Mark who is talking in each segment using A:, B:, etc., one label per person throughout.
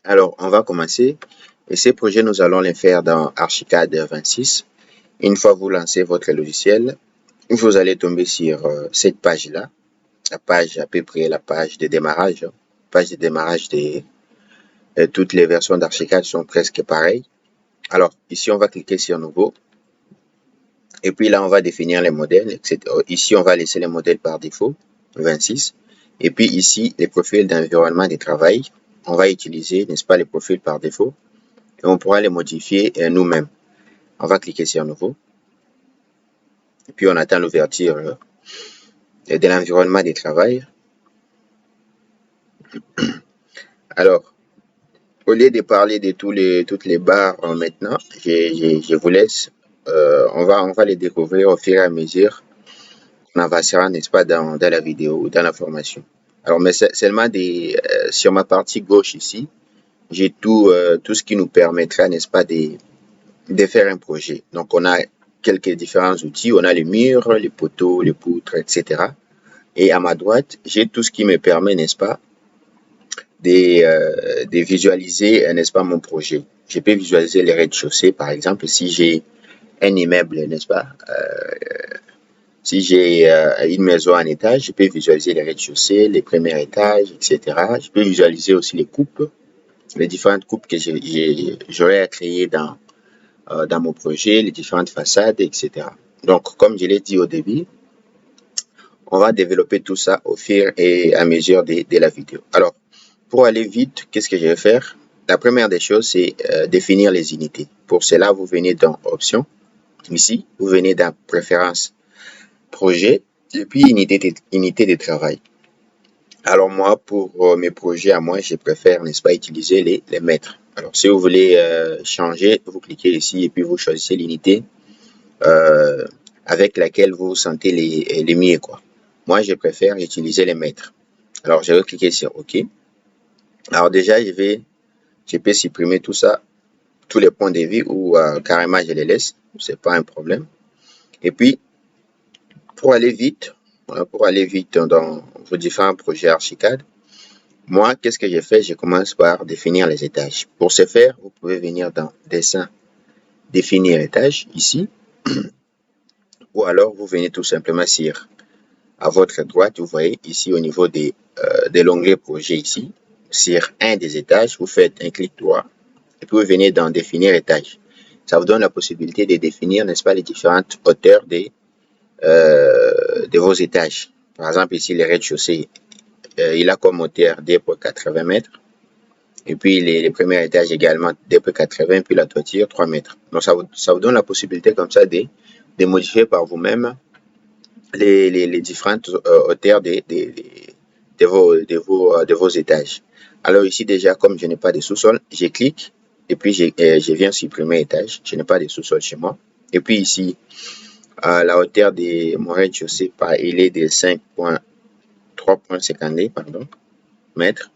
A: Alors, on va commencer. Et ces projets, nous allons les faire dans Archicad 26. Une fois vous lancez votre logiciel, vous allez tomber sur cette page-là, la page à peu près la page de démarrage. Page de démarrage de toutes les versions d'Archicad sont presque pareilles. Alors, ici, on va cliquer sur Nouveau. Et puis là, on va définir les modèles, etc. Ici, on va laisser les modèles par défaut, 26. Et puis ici, les profils d'environnement de travail. On va utiliser, n'est-ce pas, les profils par défaut. Et on pourra les modifier nous-mêmes. On va cliquer sur Nouveau. Et puis, on attend l'ouverture de l'environnement de travail. Alors, au lieu de parler de toutes les barres maintenant, je vous laisse. On va les découvrir au fur et à mesure qu'on avancera, n'est-ce pas, dans la vidéo ou dans la formation. Alors, mais seulement sur ma partie gauche ici, j'ai tout ce qui nous permettra, n'est-ce pas, de faire un projet. Donc, on a quelques différents outils. On a les murs, les poteaux, les poutres, etc. Et à ma droite, j'ai tout ce qui me permet, n'est-ce pas, de visualiser, n'est-ce pas, mon projet. Je peux visualiser les rez-de-chaussée, par exemple, si j'ai un immeuble, n'est-ce pas, si j'ai une maison en étage, je peux visualiser les rez-de-chaussée, les premiers étages, etc. Je peux visualiser aussi les coupes, les différentes coupes que j'aurais à créer dans mon projet, les différentes façades, etc. Donc, comme je l'ai dit au début, on va développer tout ça au fur et à mesure de la vidéo. Alors, pour aller vite, qu'est-ce que je vais faire? La première des choses, c'est définir les unités. Pour cela, vous venez dans Options. Ici, vous venez dans Préférences, Projet, et puis unité de travail. Alors moi, pour mes projets à moi, je préfère, n'est-ce pas, utiliser les mètres. Alors, si vous voulez changer, vous cliquez ici et puis vous choisissez l'unité avec laquelle vous sentez les mieux, quoi. Moi, je préfère utiliser les mètres. Alors, je vais cliquer sur OK. Alors déjà, je peux supprimer tout ça, tous les points de vue ou carrément je les laisse, c'est pas un problème. Et puis, pour aller vite dans vos différents projets Archicad, moi, qu'est-ce que je fais? Je commence par définir les étages. Pour ce faire, vous pouvez venir dans Dessin, définir étage ici, ou alors vous venez tout simplement sur à votre droite, vous voyez ici au niveau de l'onglet projet ici, sur un des étages, vous faites un clic droit et puis vous venez dans définir étage. Ça vous donne la possibilité de définir, n'est-ce pas, les différentes hauteurs de vos étages. Par exemple, ici, le rez-de-chaussée, il a comme hauteur 2,80 mètres. Et puis, les premiers étages également 2,80, puis la toiture 3 mètres. Donc, ça vous donne la possibilité comme ça de modifier par vous-même les différentes hauteurs de vos étages. Alors ici déjà, comme je n'ai pas de sous-sol, je clique et puis je viens supprimer étage. Je n'ai pas de sous-sol chez moi. Et puis ici, la hauteur de mon rez-de-chaussée, il est de 5,3,52 mètres.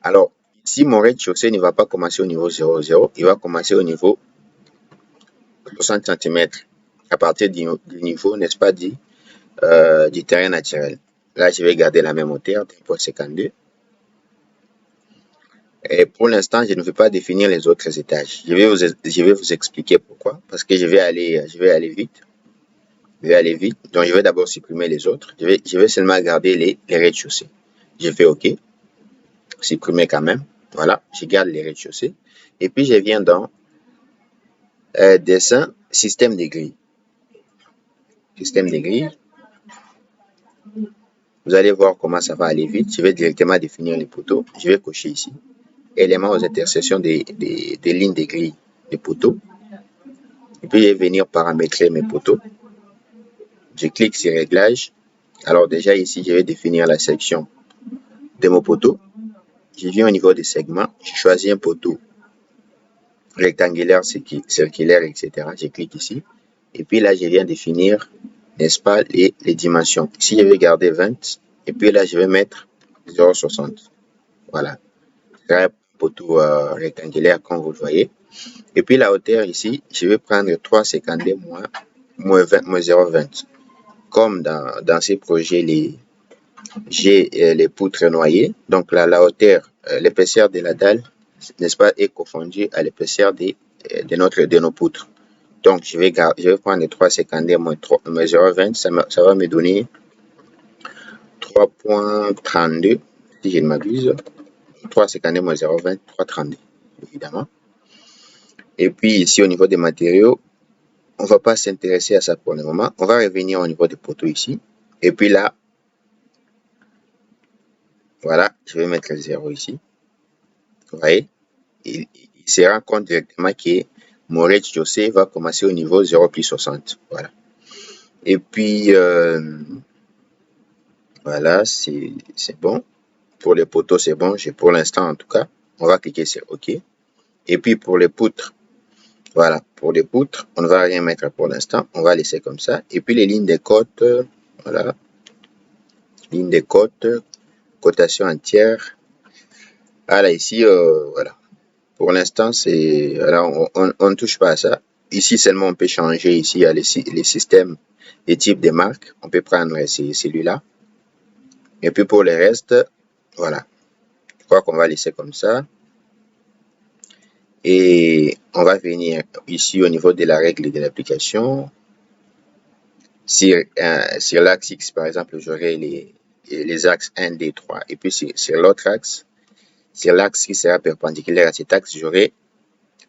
A: Alors, ici, mon rez-de-chaussée ne va pas commencer au niveau 0,0, il va commencer au niveau 60 cm à partir du niveau, n'est-ce pas, du terrain naturel. Là, je vais garder la même hauteur, 3,52. Et pour l'instant, je ne vais pas définir les autres étages. Je vais vous expliquer pourquoi. Parce que je vais aller vite. Donc, je vais d'abord supprimer les autres. Je vais seulement garder les rez-de-chaussée. Je fais OK. Supprimer quand même. Voilà, je garde les rez-de-chaussée. Et puis, je viens dans Dessin, système de grilles. Système de grilles. Vous allez voir comment ça va aller vite. Je vais directement définir les poteaux. Je vais cocher ici. Éléments aux intersections des lignes de grilles des poteaux. Et puis, je vais venir paramétrer mes poteaux. Je clique sur Réglages. Alors déjà ici, je vais définir la section de mon poteau. Je viens au niveau des segments. Je choisis un poteau rectangulaire, circulaire, etc. Je clique ici. Et puis là, je viens définir, n'est-ce pas, les dimensions. Ici, je vais garder 20. Et puis là, je vais mettre 0,60. Voilà. C'est un poteau rectangulaire, comme vous le voyez. Et puis la hauteur ici, je vais prendre 3,52 moins 0,20. Comme dans ces projets, j'ai les poutres noyées. Donc là, la hauteur l'épaisseur de la dalle, n'est-ce pas, est confondue à l'épaisseur de nos poutres. Donc, je vais prendre les 3 secondaires moins 0,20, ça va me donner 3,32, si je ne m'abuse. 3 secondaires moins 0,20, 3,32, évidemment. Et puis, ici, au niveau des matériaux, on ne va pas s'intéresser à ça pour le moment. On va revenir au niveau des poteaux ici. Et puis là, voilà, je vais mettre le 0 ici. Vous voyez, il se rend compte directement que mon rez-de-chaussée va commencer au niveau 0 plus 60. Voilà. Et puis, voilà, c'est bon. Pour les poteaux, c'est bon. Pour l'instant, en tout cas, on va cliquer sur OK. Et puis, pour les poutres, voilà, pour les poutres, on ne va rien mettre pour l'instant. On va laisser comme ça. Et puis, les lignes de côte, voilà. Ligne de côte, cotation entière. Voilà, ici, voilà. Pour l'instant, c'est, voilà, on ne touche pas à ça. Ici, seulement, on peut changer. Ici, il y a les systèmes, les types de marques. On peut prendre celui-là. Et puis, pour le reste, voilà. Je crois qu'on va laisser comme ça. Et on va venir ici au niveau de la règle de l'application. Sur l'axe X, par exemple, j'aurai les axes 1, 2, 3. Et puis, sur l'autre axe, sur l'axe qui sera perpendiculaire à cet axe, j'aurai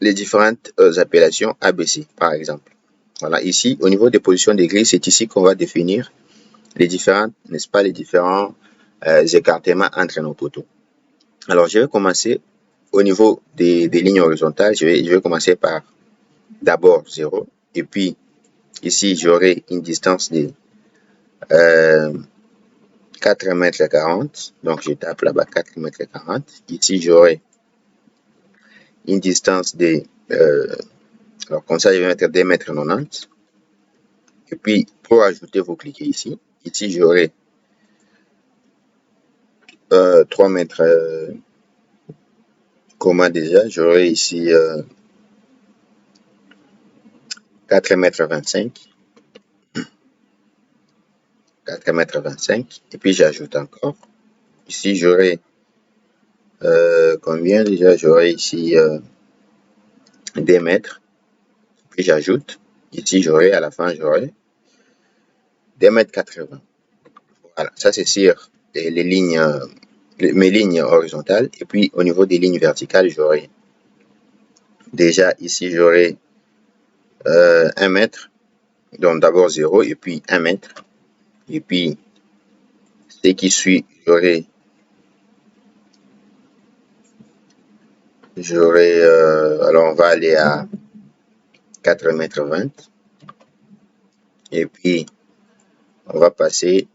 A: les différentes appellations ABC, par exemple. Voilà, ici, au niveau des positions des grilles, c'est ici qu'on va définir les différentes, n'est-ce pas, les différents écartements entre nos poteaux. Alors, je vais commencer au niveau des lignes horizontales. Je vais commencer par d'abord 0. Et puis, ici, j'aurai une distance de 4,40 m. Donc, je tape là-bas 4,40 m. Ici, j'aurai une distance de... alors, comme ça, je vais mettre 2,90 m. Et puis, pour ajouter, vous cliquez ici. Ici, j'aurai 3 mètres... comment déjà? J'aurai ici 4,25 m. 4,25 m. Et puis, j'ajoute encore. Ici, j'aurai combien déjà? J'aurai ici 2 mètres. Puis, j'ajoute. Ici, j'aurai à la fin, j'aurai 2,80 m. Voilà, ça c'est sur les lignes, mes lignes horizontales. Et puis, au niveau des lignes verticales, j'aurai déjà ici, j'aurai 1 mètre. Donc, d'abord 0 et puis 1 mètre. Et puis, ce qui suit, j'aurai alors on va aller à 4,20 m. Et puis, on va passer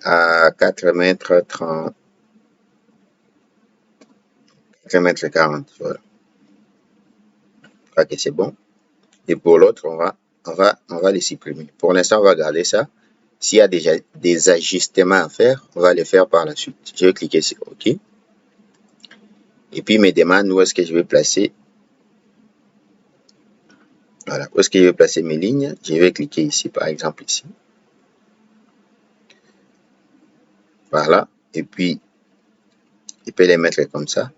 A: à 4,30 m. 4,40 m. Voilà. Je crois que c'est bon. Et pour l'autre, on va les supprimer. Pour l'instant, on va garder ça. S'il y a déjà des ajustements à faire, on va les faire par la suite. Je vais cliquer sur OK. Et puis, il me demande où est-ce que je vais placer. Voilà, où est-ce que je vais placer mes lignes. Je vais cliquer ici, par exemple ici. Voilà. Et puis, je peux les mettre comme ça.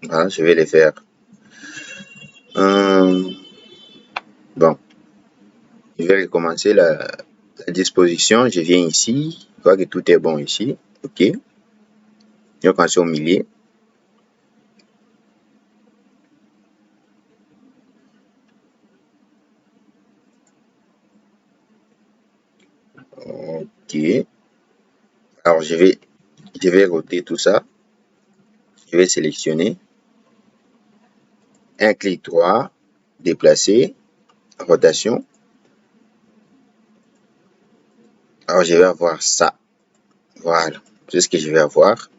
A: Voilà, je vais les faire. Bon, je vais recommencer la disposition. Je viens ici. Je vois que tout est bon ici. OK. Je vais commencer au milieu. OK. Alors, je vais roter tout ça. Je vais sélectionner. Un clic droit, déplacer, rotation. Alors, je vais avoir ça. Voilà. C'est ce que je vais avoir.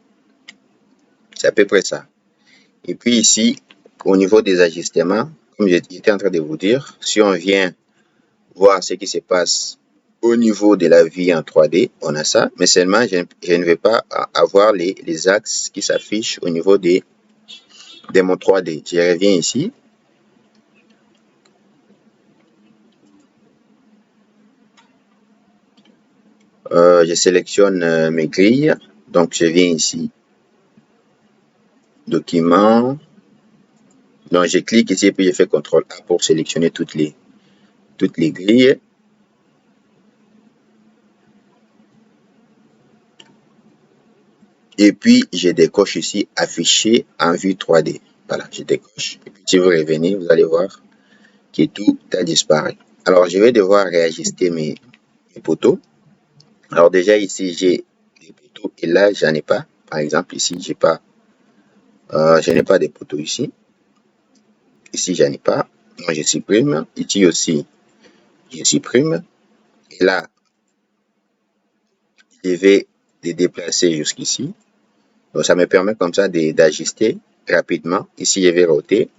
A: C'est à peu près ça. Et puis ici, au niveau des ajustements, comme j'étais en train de vous dire, si on vient voir ce qui se passe au niveau de la vie en 3D, on a ça. Mais seulement, je ne vais pas avoir les axes qui s'affichent au niveau de mon 3D. Je reviens ici. Je sélectionne mes grilles. Donc, je viens ici, document. Donc, je clique ici et puis je fais CTRL A pour sélectionner toutes les grilles. Et puis, je décoche ici afficher en vue 3D. Voilà, je décoche. Et puis, si vous revenez, vous allez voir que tout a disparu. Alors, je vais devoir réajuster mes poteaux. Alors, déjà, ici, j'ai des poteaux et là, j'en ai pas. Par exemple, ici, je n'ai pas de poteaux ici. Ici, j'en ai pas. Donc, je supprime. Ici aussi, je supprime. Et là, je vais les déplacer jusqu'ici. Donc, ça me permet comme ça d'ajuster rapidement. Ici, je vais roter.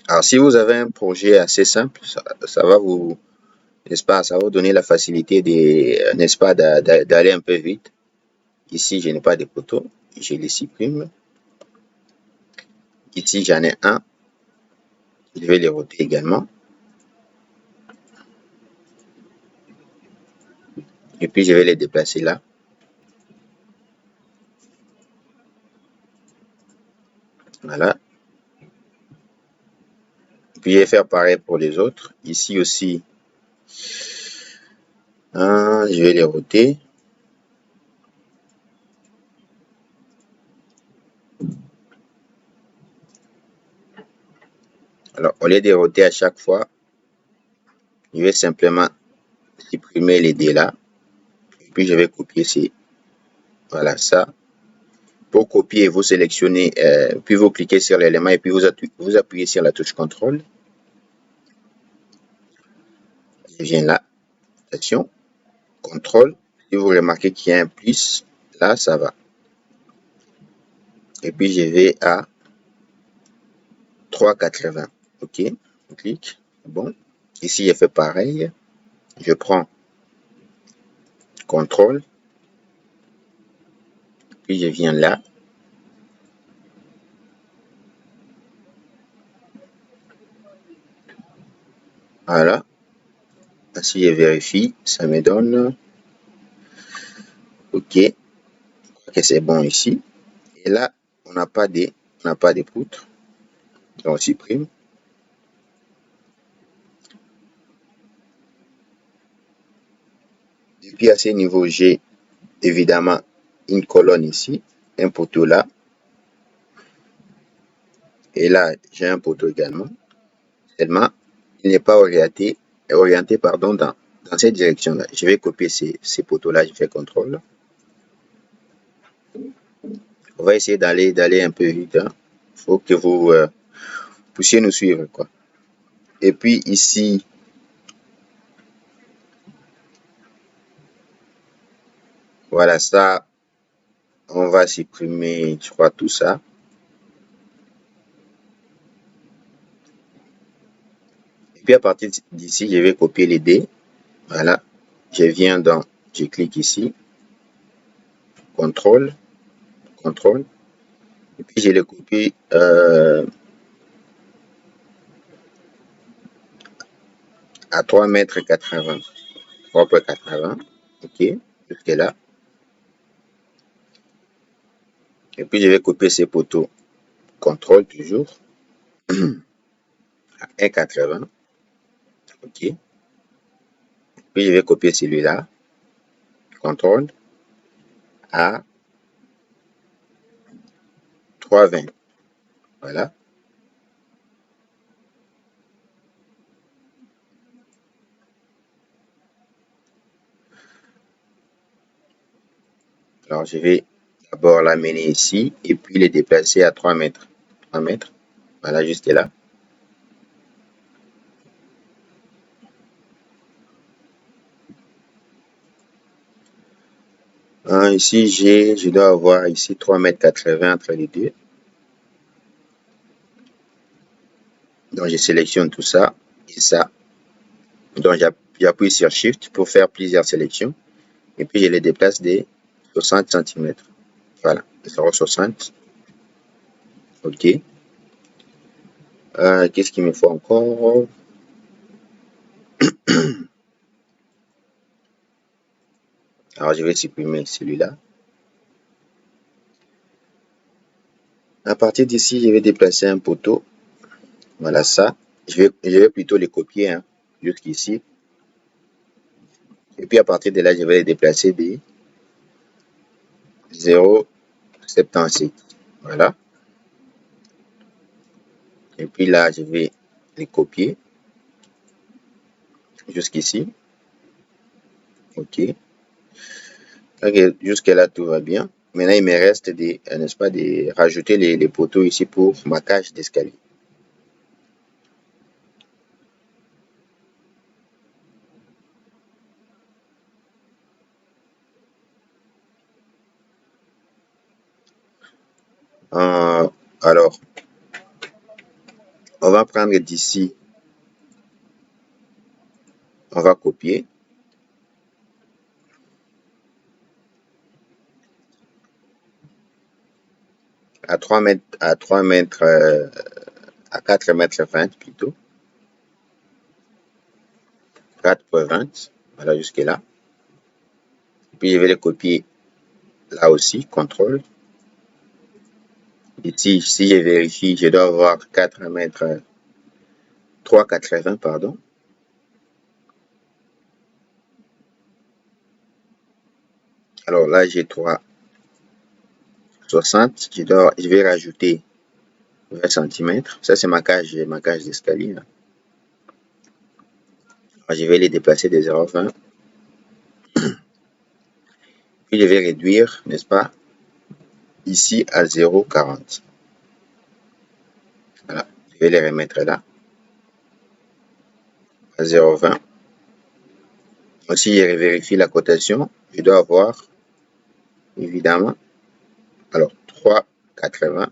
A: Alors, si vous avez un projet assez simple, ça va vous, n'est-ce pas, ça va vous donner la facilité n'est-ce pas, d'aller un peu vite. Ici, je n'ai pas de poteaux. Je les supprime. Ici, j'en ai un. Je vais les roter également. Et puis, je vais les déplacer là. Voilà. Puis, je vais faire pareil pour les autres. Ici aussi, je vais les roter. Alors, au lieu de roter à chaque fois, je vais simplement supprimer les dés là. Et puis, je vais copier ces. Voilà, ça. Pour copier, vous sélectionnez, puis vous cliquez sur l'élément et puis vous appuyez sur la touche CTRL. Je viens là, station, CTRL. Si vous remarquez qu'il y a un plus, là, ça va. Et puis, je vais à 3,80. OK, on clique. Bon. Ici, je fais pareil. Je prends CTRL. Puis, je viens là. Voilà. Si je vérifie, ça me donne. OK. Ok, c'est bon ici. Et là, on n'a pas de poutres. Donc, on supprime. Et puis, à ce niveau, j'ai évidemment une colonne ici, un poteau là. Et là, j'ai un poteau également. Seulement, il n'est pas orienté dans cette direction-là. Je vais copier ces poteaux-là, je fais CTRL. On va essayer d'aller un peu vite. Il faut que vous puissiez nous suivre, quoi. Et puis ici, voilà ça, on va supprimer, je crois, tout ça. Et puis à partir d'ici, je vais copier les dés. Voilà, je clique ici, CTRL, CTRL, et puis je les copie à 3,80 m. 3,80 m, ok, jusque là. Et puis je vais copier ces poteaux, CTRL toujours, à 1,80 m, ok. Puis je vais copier celui-là, CTRL, à 3,20 m, voilà. Alors je vais d'abord l'amener ici et puis les déplacer à 3 mètres. 3 mètres. Voilà, juste là. Ici, je dois avoir ici 3,80 m entre les deux. Donc, je sélectionne tout ça et ça. Donc, j'appuie sur Shift pour faire plusieurs sélections. Et puis, je les déplace de 60 cm. Voilà, 0,60. OK. Qu'est-ce qu'il me faut encore? Alors, je vais supprimer celui-là. À partir d'ici, je vais déplacer un poteau. Voilà ça. Je vais plutôt les copier hein, jusqu'ici. Et puis à partir de là, je vais les déplacer de 0,76. Voilà. Et puis là, je vais les copier jusqu'ici. OK. Ok, jusque là, tout va bien. Maintenant, il me reste n'est-ce pas, de rajouter les poteaux ici pour ma cage d'escalier. Alors, on va prendre d'ici, on va copier. À 3 mètres, à 4 mètres 20 plutôt. 4,20. Voilà, jusque là. Puis je vais les copier là aussi, contrôle. Ici, si je vérifie, je dois avoir 4 mètres 3,80, pardon. Alors là, j'ai 3,60. Je vais rajouter 20 cm. Ça, c'est ma cage d'escalier. Je vais les déplacer de 0,20. Puis je vais réduire, n'est-ce pas, ici à 0,40. Voilà, je vais les remettre là, à 0,20. Aussi, je vérifie la cotation. Je dois avoir, évidemment, alors 3,80.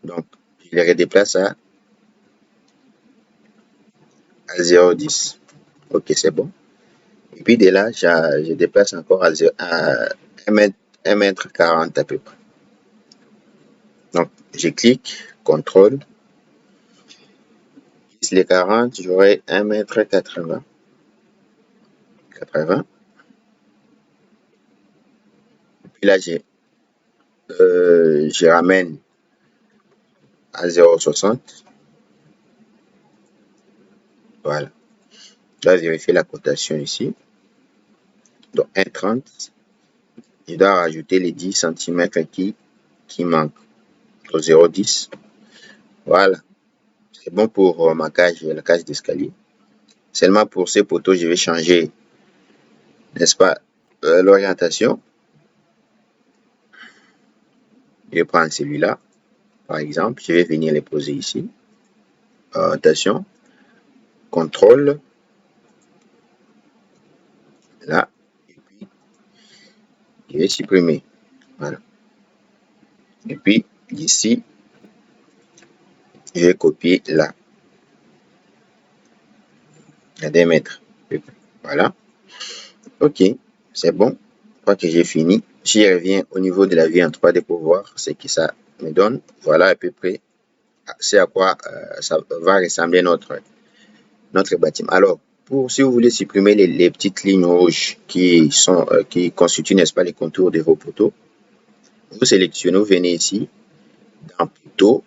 A: Donc, je les redéplace à 0,10. Ok, c'est bon. Et puis de là, je déplace encore à 1 mètre 40 à peu près. Donc, je clique, contrôle. Les 40, j'aurai 1 mètre 80. Puis là, je ramène à 0,60. Voilà. Je dois vérifier la cotation ici. Donc 1,30. Je dois rajouter les 10 cm qui manquent. Au 0,10. Voilà. C'est bon pour la cage d'escalier. Seulement pour ces poteaux, je vais changer, n'est-ce pas, l'orientation. Je vais prendre celui-là, par exemple. Je vais venir les poser ici. Orientation. Contrôle. Là. Et puis, je vais supprimer. Voilà. Et puis, ici, je vais copier là. À 2 mètres. Voilà. Ok, c'est bon. Je crois que j'ai fini. J'y reviens au niveau de la vue en 3D pour voir ce que ça me donne. Voilà à peu près c'est à quoi ça va ressembler notre bâtiment. Alors, si vous voulez supprimer les petites lignes rouges qui constituent, n'est-ce pas, les contours de vos poteaux, vous sélectionnez, vous venez ici dans poteau,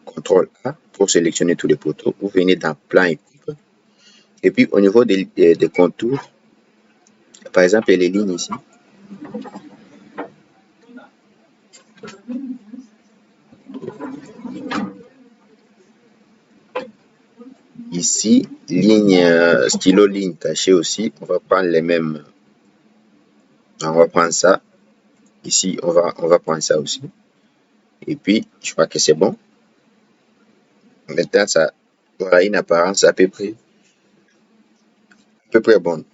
A: CTRL A pour sélectionner tous les poteaux. Vous venez dans plan et coupe. Et puis au niveau des contours, par exemple les lignes ici, ici, ligne, stylo ligne cachée aussi, on va prendre les mêmes. On va prendre ça. Ici, on va prendre ça aussi. Et puis, je crois que c'est bon. Maintenant, ça aura une apparence à peu près bonne.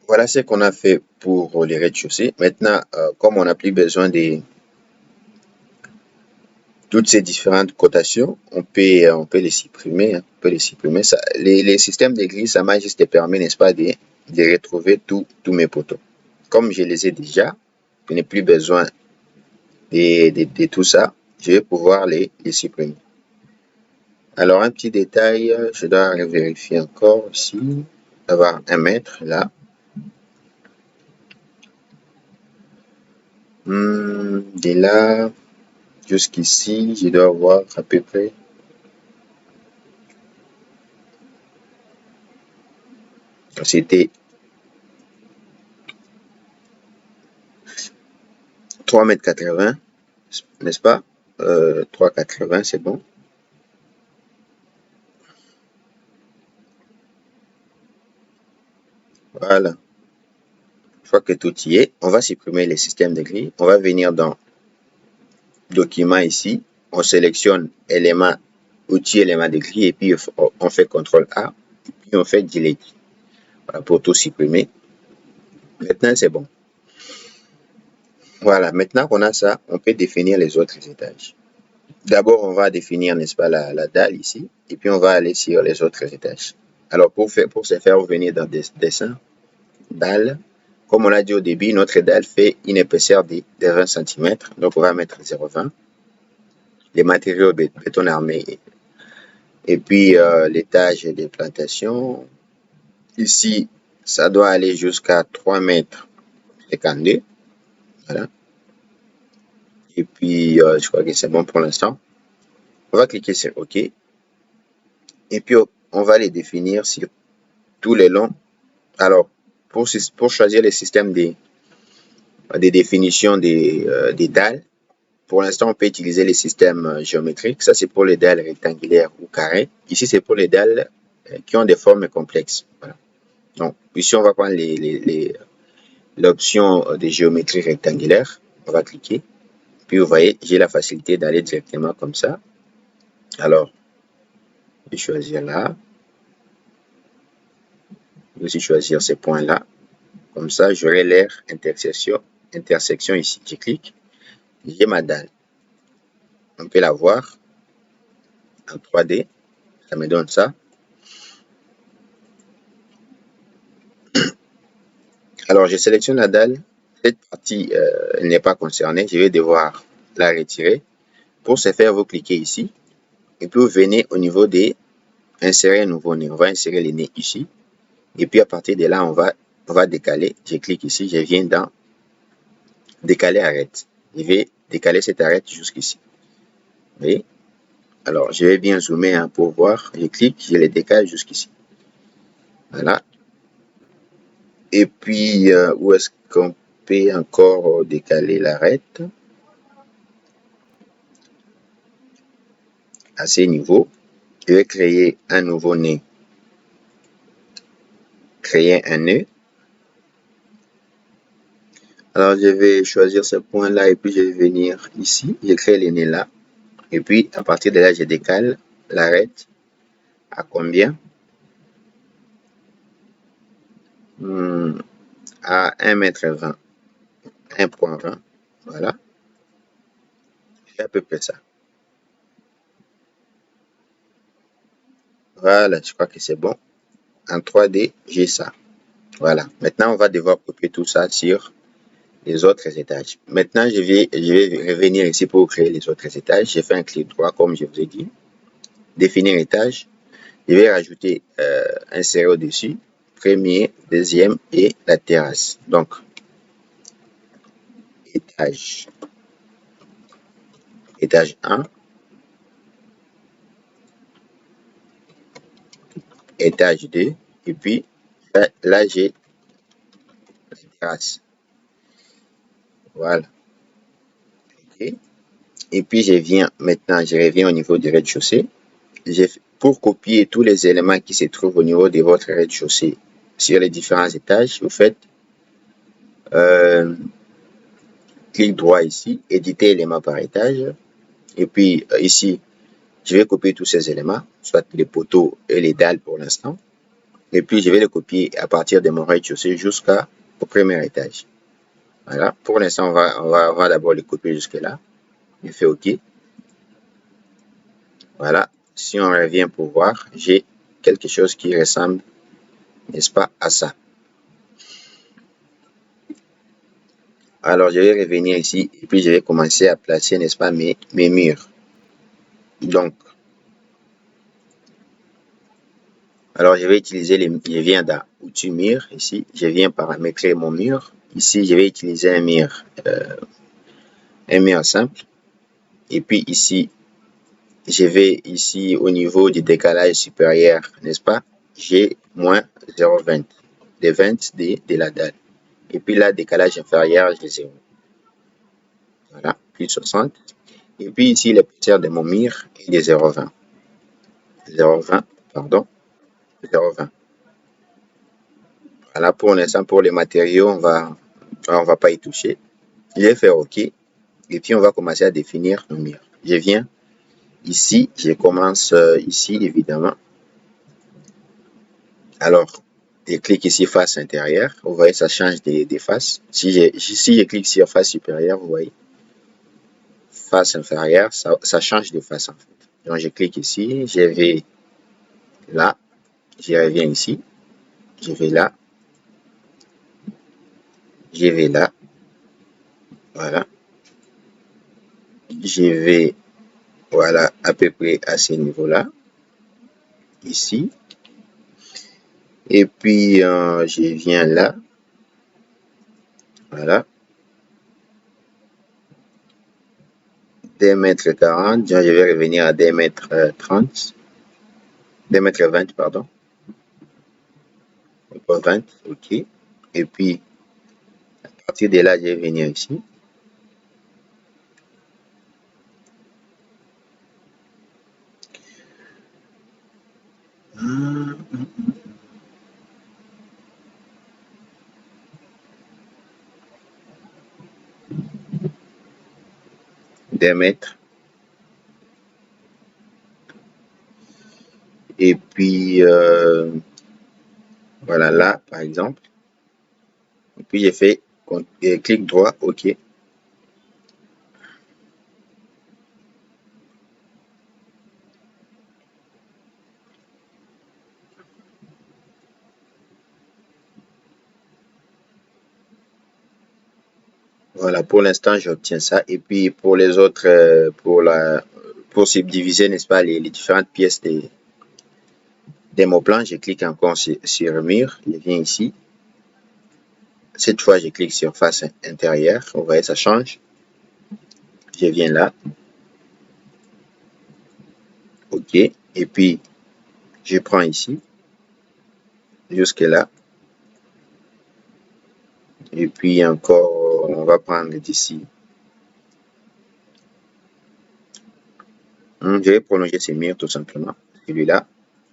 A: Voilà ce qu'on a fait pour les rez-de-chaussée. Maintenant, comme on n'a plus besoin de toutes ces différentes cotations, on peut les supprimer. On peut les supprimer. Ça, les systèmes de grille, ça m'a juste permis, n'est-ce pas, de retrouver tous mes poteaux. Comme je les ai déjà, je n'ai plus besoin de tout ça. Je vais pouvoir les supprimer. Alors, un petit détail, je dois vérifier encore ici, avoir 1 mètre là. De là jusqu'ici, je dois avoir à peu près. C'était 3,80 m, n'est-ce pas? 3,80 m, c'est bon. Voilà. Une fois que tout y est, on va supprimer les systèmes de grille. On va venir dans document ici. On sélectionne élément, outil élément de grille et puis on fait CTRL A. Et puis on fait delete. Voilà, pour tout supprimer. Maintenant, c'est bon. Voilà, maintenant qu'on a ça, on peut définir les autres étages. D'abord, on va définir, n'est-ce pas, la dalle ici, et puis on va aller sur les autres étages. Alors, pour se faire revenir dans des dessins, dalle, comme on l'a dit au début, notre dalle fait une épaisseur de 20 cm, donc on va mettre 0,20. Les matériaux béton armé, et puis l'étage des plantations. Ici, ça doit aller jusqu'à 3,52 m. Voilà. Et puis, je crois que c'est bon pour l'instant. On va cliquer sur OK. Et puis, on va les définir sur tous les longs. Alors, pour choisir le système des définitions des dalles, pour l'instant, on peut utiliser les systèmes géométriques. Ça, c'est pour les dalles rectangulaires ou carrées. Ici, c'est pour les dalles qui ont des formes complexes. Voilà. Donc, ici, on va prendre l'option des géométries rectangulaires. On va cliquer. Puis, vous voyez, j'ai la facilité d'aller directement comme ça. Alors, je vais choisir là. Je vais aussi choisir ces points-là. Comme ça, j'aurai l'aire intersection ici. Je clique. J'ai ma dalle. On peut la voir en 3D. Ça me donne ça. Alors, je sélectionne la dalle. Cette partie n'est pas concernée. Je vais devoir la retirer. Pour ce faire, vous cliquez ici. Et puis, vous venez au niveau des insérer un nouveau nez. On va insérer le nez ici. Et puis, à partir de là, on va décaler. Je clique ici. Je viens dans décaler arête. Je vais décaler cette arête jusqu'ici. Vous voyez? Alors, je vais bien zoomer pour voir. Je clique, je les décale jusqu'ici. Voilà. Et puis, où est-ce qu'on peut encore décaler l'arête? À ces niveaux, je vais créer un nouveau nez. Créer un nœud. Alors, je vais choisir ce point-là et puis je vais venir ici. Je crée le nez là. Et puis, à partir de là, je décale l'arête à combien? À 1,20 m. 1,20 m. Voilà. C'est à peu près ça. Voilà, je crois que c'est bon. En 3D, j'ai ça. Voilà. Maintenant, on va devoir copier tout ça sur les autres étages. Maintenant, je vais revenir ici pour créer les autres étages. J'ai fait un clic droit, comme je vous ai dit. Définir étage. Je vais rajouter insérer au-dessus. Premier, deuxième et la terrasse. Donc, étage. Étage 1. Étage 2. Et puis, là j'ai la terrasse. Voilà. Okay. Et puis, maintenant, je reviens au niveau du rez-de-chaussée. Pour copier tous les éléments qui se trouvent au niveau de votre rez-de-chaussée sur les différents étages, vous faites clic droit ici, éditer éléments par étage. Et puis ici, je vais copier tous ces éléments, soit les poteaux et les dalles pour l'instant. Et puis, je vais les copier à partir de mon rez-de-chaussée jusqu'au premier étage. Voilà. Pour l'instant, on va d'abord les copier jusque-là. Je fais OK. Voilà. Si on revient pour voir, j'ai quelque chose qui ressemble, n'est-ce pas, à ça. Alors, je vais revenir ici et puis je vais commencer à placer, n'est-ce pas, mes murs. Donc, alors je vais utiliser je viens dans outils mur ici, je viens paramétrer mon mur. Ici, je vais utiliser un mur un mur simple. Et puis ici, je vais ici au niveau du décalage supérieur, n'est-ce pas? J'ai moins 0,20, de 20 de la dalle. Et puis là, décalage inférieur, j'ai 0. Voilà, plus 60. Et puis ici, l'épaisseur de mon mur est de 0,20. 0,20, pardon, 0,20. Voilà, pour l'instant, pour les matériaux, on va pas y toucher. Je vais faire OK. Et puis, on va commencer à définir le mur. Je viens ici, je commence ici, évidemment. Alors, je clique ici face intérieure. Vous voyez, ça change des faces. Si je clique sur face supérieure, vous voyez, face inférieure, ça change de face en fait. Donc, je clique ici, je vais là, je reviens ici, je vais là, je vais là, voilà. Je vais, voilà, à peu près à ce niveau-là, ici. Et puis, je viens là, voilà. 2,40 m, je vais revenir à 2,30 m, 2,20 m, pardon. 20, ok. Et puis, à partir de là, je vais venir ici. Des mètres. Et puis, voilà, là, par exemple. Et puis, j'ai fait clic droit, OK. Voilà, pour l'instant, j'obtiens ça. Et puis, pour les autres, pour subdiviser, n'est-ce pas, les différentes pièces des mots plans, je clique encore sur mur. Je viens ici. Cette fois, je clique sur face intérieure. Vous voyez, ça change. Je viens là. OK. Et puis, je prends ici. Jusque là. Et puis encore, on va prendre d'ici. Je vais prolonger ces murs tout simplement. Celui-là,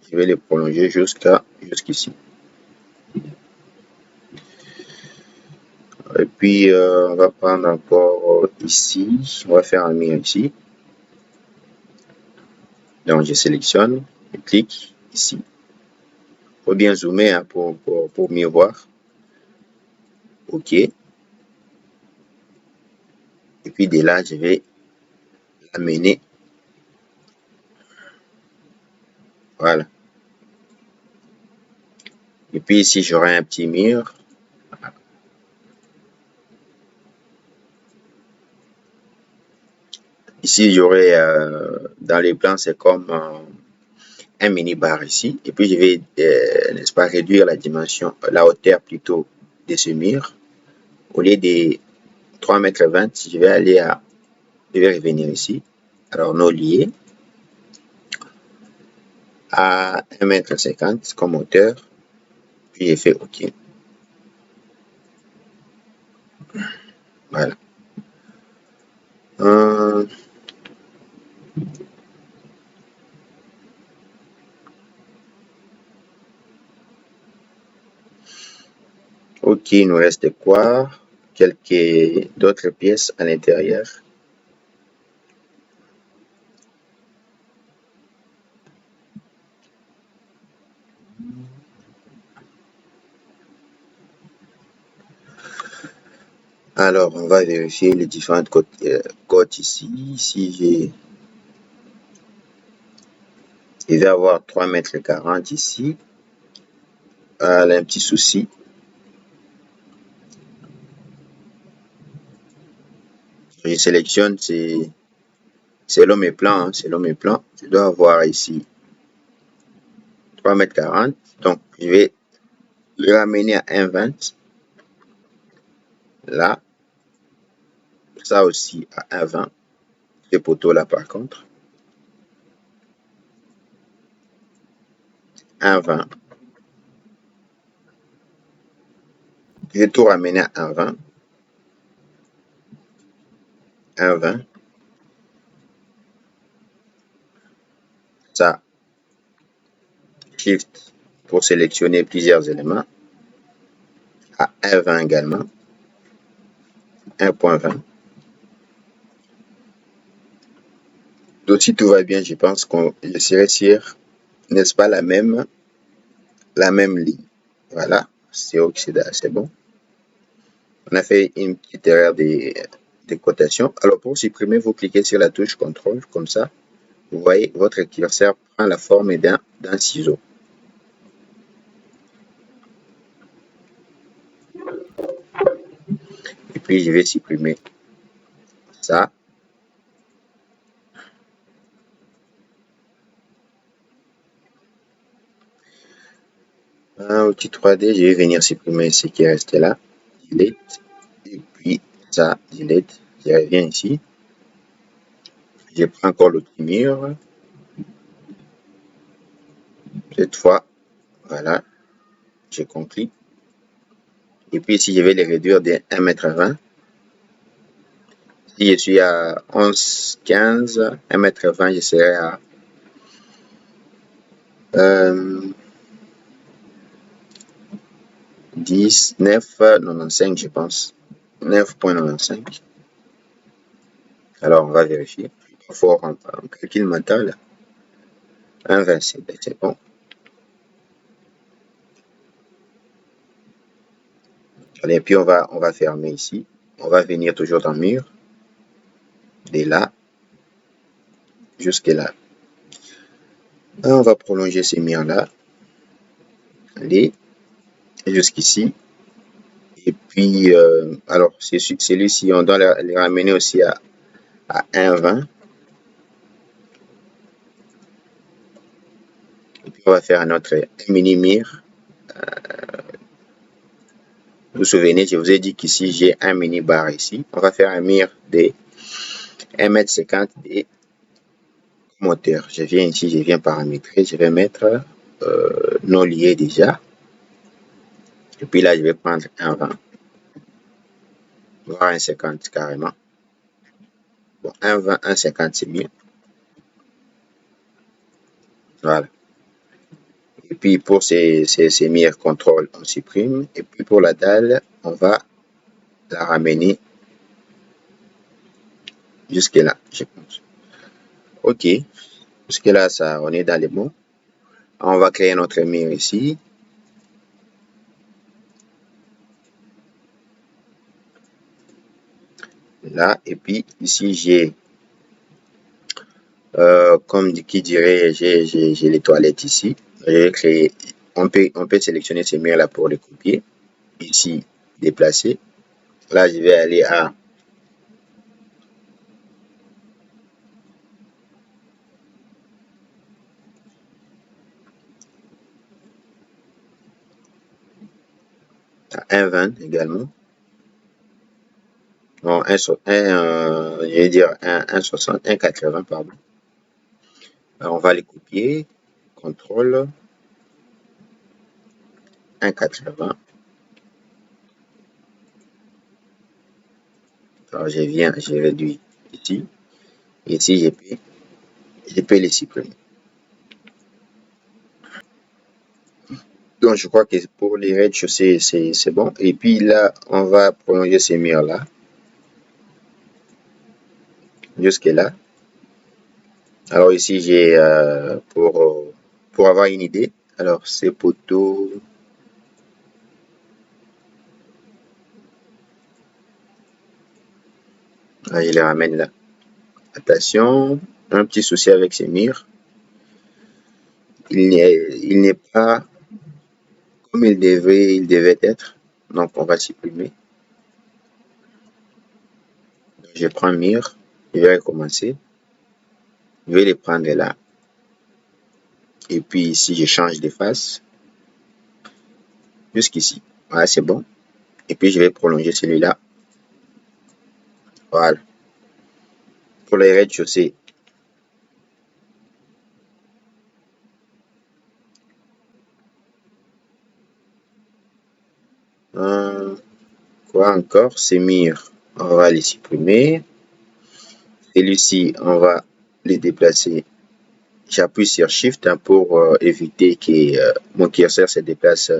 A: je vais le prolonger jusqu'ici. Et puis, on va prendre encore ici. On va faire un mur ici. Donc, je sélectionne, je clique ici. Il faut bien zoomer hein, pour mieux voir. OK. Et puis, de là, je vais l'amener. Voilà. Et puis, ici, j'aurai un petit mur. Ici, j'aurai, dans les plans, c'est comme un mini bar ici. Et puis, je vais, n'est-ce pas, réduire la dimension, la hauteur plutôt de ce mur. Au lieu de 3,20 m, je vais revenir ici. Alors, nos liés à 1,50 m comme hauteur. Puis, j'ai fait OK. Voilà. OK, il nous reste quoi? Quelques d'autres pièces à l'intérieur. Alors, on va vérifier les différentes côtes ici. Ici, je vais avoir 3,40 m ici. Elle a un petit souci. Je sélectionne, c'est selon mes plans. Hein, selon mes plans, je dois avoir ici 3,40 m. Donc, je vais le ramener à 1,20 m. Là, Ça aussi à 1,20. Ce poteau-là, par contre, 1,20. Je vais tout ramener à 1,20. 1,20. Ça, Shift pour sélectionner plusieurs éléments. À 1,20 également. 1,20. Donc, si tout va bien, je pense qu'on je serai sur, n'est-ce pas, la même ligne. Voilà, c'est bon. On a fait une petite erreur des cotations. Alors, pour supprimer, vous cliquez sur la touche CTRL, comme ça. Vous voyez, votre curseur prend la forme d'un ciseau. Et puis, je vais supprimer ça. Un outil 3D, je vais venir supprimer ce qui est resté là. Delete. Et puis, ça, delete. Je reviens ici. Je prends encore l'outil mur. Cette fois, voilà, j'ai conclu. Et puis ici, je vais les réduire de 1,20 m. Si je suis à 11, 15, 1,20 m, je serai à 10, 9,95, je pense. 9,95. Alors, on va vérifier. Parfois, on calcule mental. 1,27, c'est bon. Et puis, on va fermer ici. On va venir toujours dans le mur. De là jusque là. On va prolonger ces murs-là. Aller jusqu'ici. Et puis, alors, celui-ci, on doit les ramener aussi à 1,20. Et puis, on va faire un autre mini-mur. Vous vous souvenez, je vous ai dit qu'ici, j'ai un mini-bar ici. On va faire un mur de 1,50 m de moteur. Je viens ici, je viens paramétrer. Je vais mettre non lié déjà. Et puis là, je vais prendre 1,20. Voire 1,50 carrément. Bon, 1,20, 1,50, c'est mieux. Voilà. Et puis pour ces murs contrôle, on supprime. Et puis pour la dalle, on va la ramener jusque là, je pense. Ok. Jusque là, ça, on est dans les bons. On va créer notre mur ici. Là, et puis ici, j'ai, comme qui dirait, j'ai les toilettes ici. Je vais créer, on peut sélectionner ces murs là pour les copier. Ici, déplacer. Là, je vais aller à à 1,20 également. Non, je vais dire 1,60, 1,80, pardon. Alors, on va les copier. CTRL 1,80. Alors, je réduis ici. Ici, je peux les supprimer. Donc, je crois que pour les rez-de-chaussée, c'est bon. Et puis là, on va prolonger ces murs-là. Jusque là. Alors ici, j'ai pour avoir une idée. Alors, ces poteaux. Je les ramène là. Attention, un petit souci avec ces murs. Il n'est pas comme il devait être. Donc, on va supprimer. Je prends un mur. Je vais recommencer. Je vais les prendre là. Et puis ici, je change de face. Jusqu'ici. Voilà, c'est bon. Et puis, je vais prolonger celui-là. Voilà. Pour les rez-de-chaussée, quoi encore? Ces murs, on va les supprimer. Celui-ci, on va les déplacer. J'appuie sur Shift pour éviter que mon curseur se déplace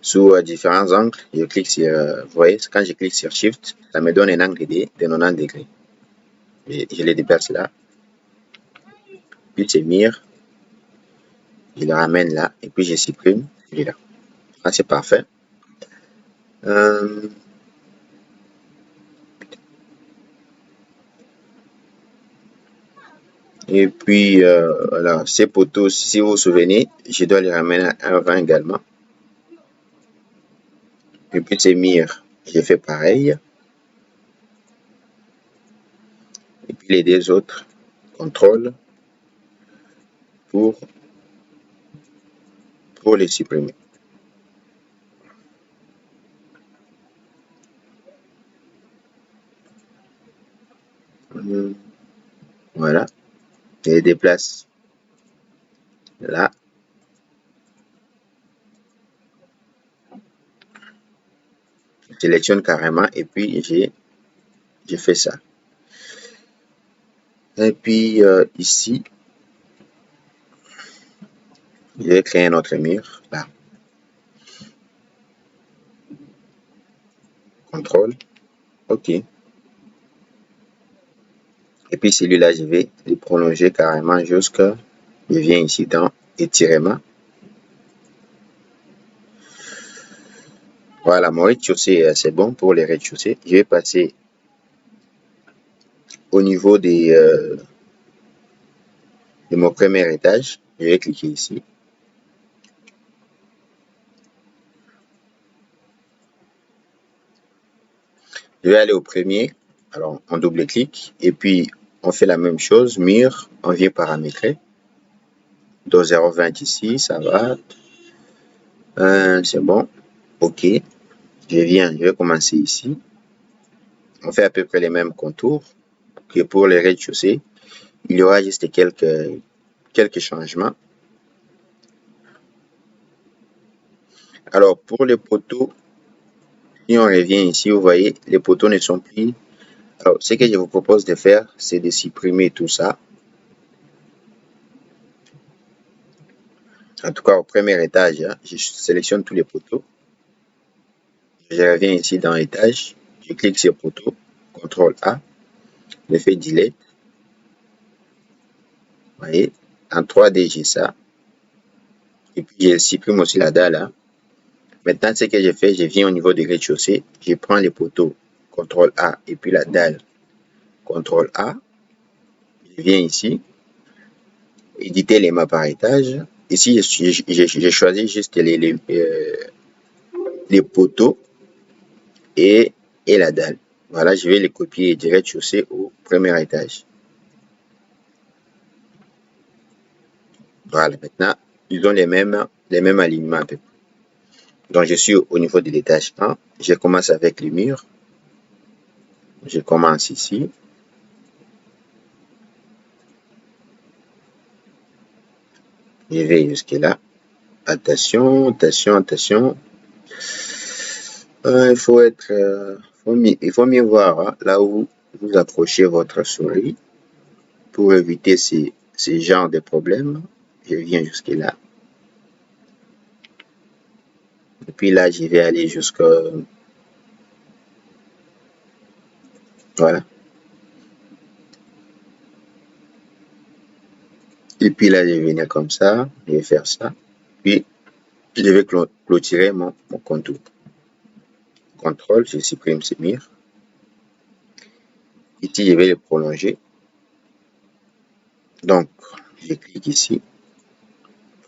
A: sous différents angles. Je clique sur, vous voyez, quand je clique sur Shift, ça me donne un angle de 90 degrés. Je les déplace là. Puis ces murs, je les ramène là et puis je supprime celui-là. Ah, c'est parfait. Euh, et puis, voilà, ces poteaux, si vous vous souvenez, je dois les ramener à 20 également. Et puis ces murs, j'ai fait pareil. Et puis les deux autres, contrôle pour, pour les supprimer. Voilà, je les déplace là. Je sélectionne carrément et puis j'ai fait ça. Et puis ici, je vais créer un autre mur là. Contrôle, OK. Et puis celui-là, je vais le prolonger carrément jusqu'à, je viens ici dans étirement. Voilà, mon rez-de-chaussée, c'est bon pour les rez-de-chaussée. Je vais passer au niveau de mon premier étage. Je vais cliquer ici. Je vais aller au premier. Alors, on double-clique et puis on fait la même chose. Mur, on vient paramétrer. Donc 0,20 ici, ça va. C'est bon. OK. Je vais commencer ici. On fait à peu près les mêmes contours que pour les rez-de-chaussée. Il y aura juste quelques changements. Alors, pour les poteaux, si on revient ici, vous voyez, les poteaux ne sont plus. Alors, ce que je vous propose de faire, c'est de supprimer tout ça. En tout cas, au premier étage, hein, je sélectionne tous les poteaux. Je reviens ici dans étage. Je clique sur poteau. CTRL A. Je fais delete. Vous voyez, en 3D, j'ai ça. Et puis, je supprime aussi la dalle. Hein. Maintenant, ce que je fais, je viens au niveau du rez-de-chaussée. Je prends les poteaux. CTRL A. Et puis la dalle. CTRL A. Je viens ici. Éditer les maps par étage. Ici, j'ai choisi juste les poteaux et la dalle. Voilà, je vais les copier du rez-de-chaussée au premier étage. Voilà, maintenant, ils ont les mêmes alignements. Donc, je suis au niveau de l'étage 1. Je commence avec les murs. Je commence ici. Je vais jusque là. Attention, attention, attention. Il faut mieux voir hein, là où vous accrochez votre souris pour éviter ces genres de problèmes. Je viens jusque là. Et puis là, je vais aller jusqu'à... Voilà. Et puis là, je vais venir comme ça. Je vais faire ça. Puis, je vais clôturer mon contour. CTRL, je supprime ce mur. Ici, je vais le prolonger. Donc, je clique ici.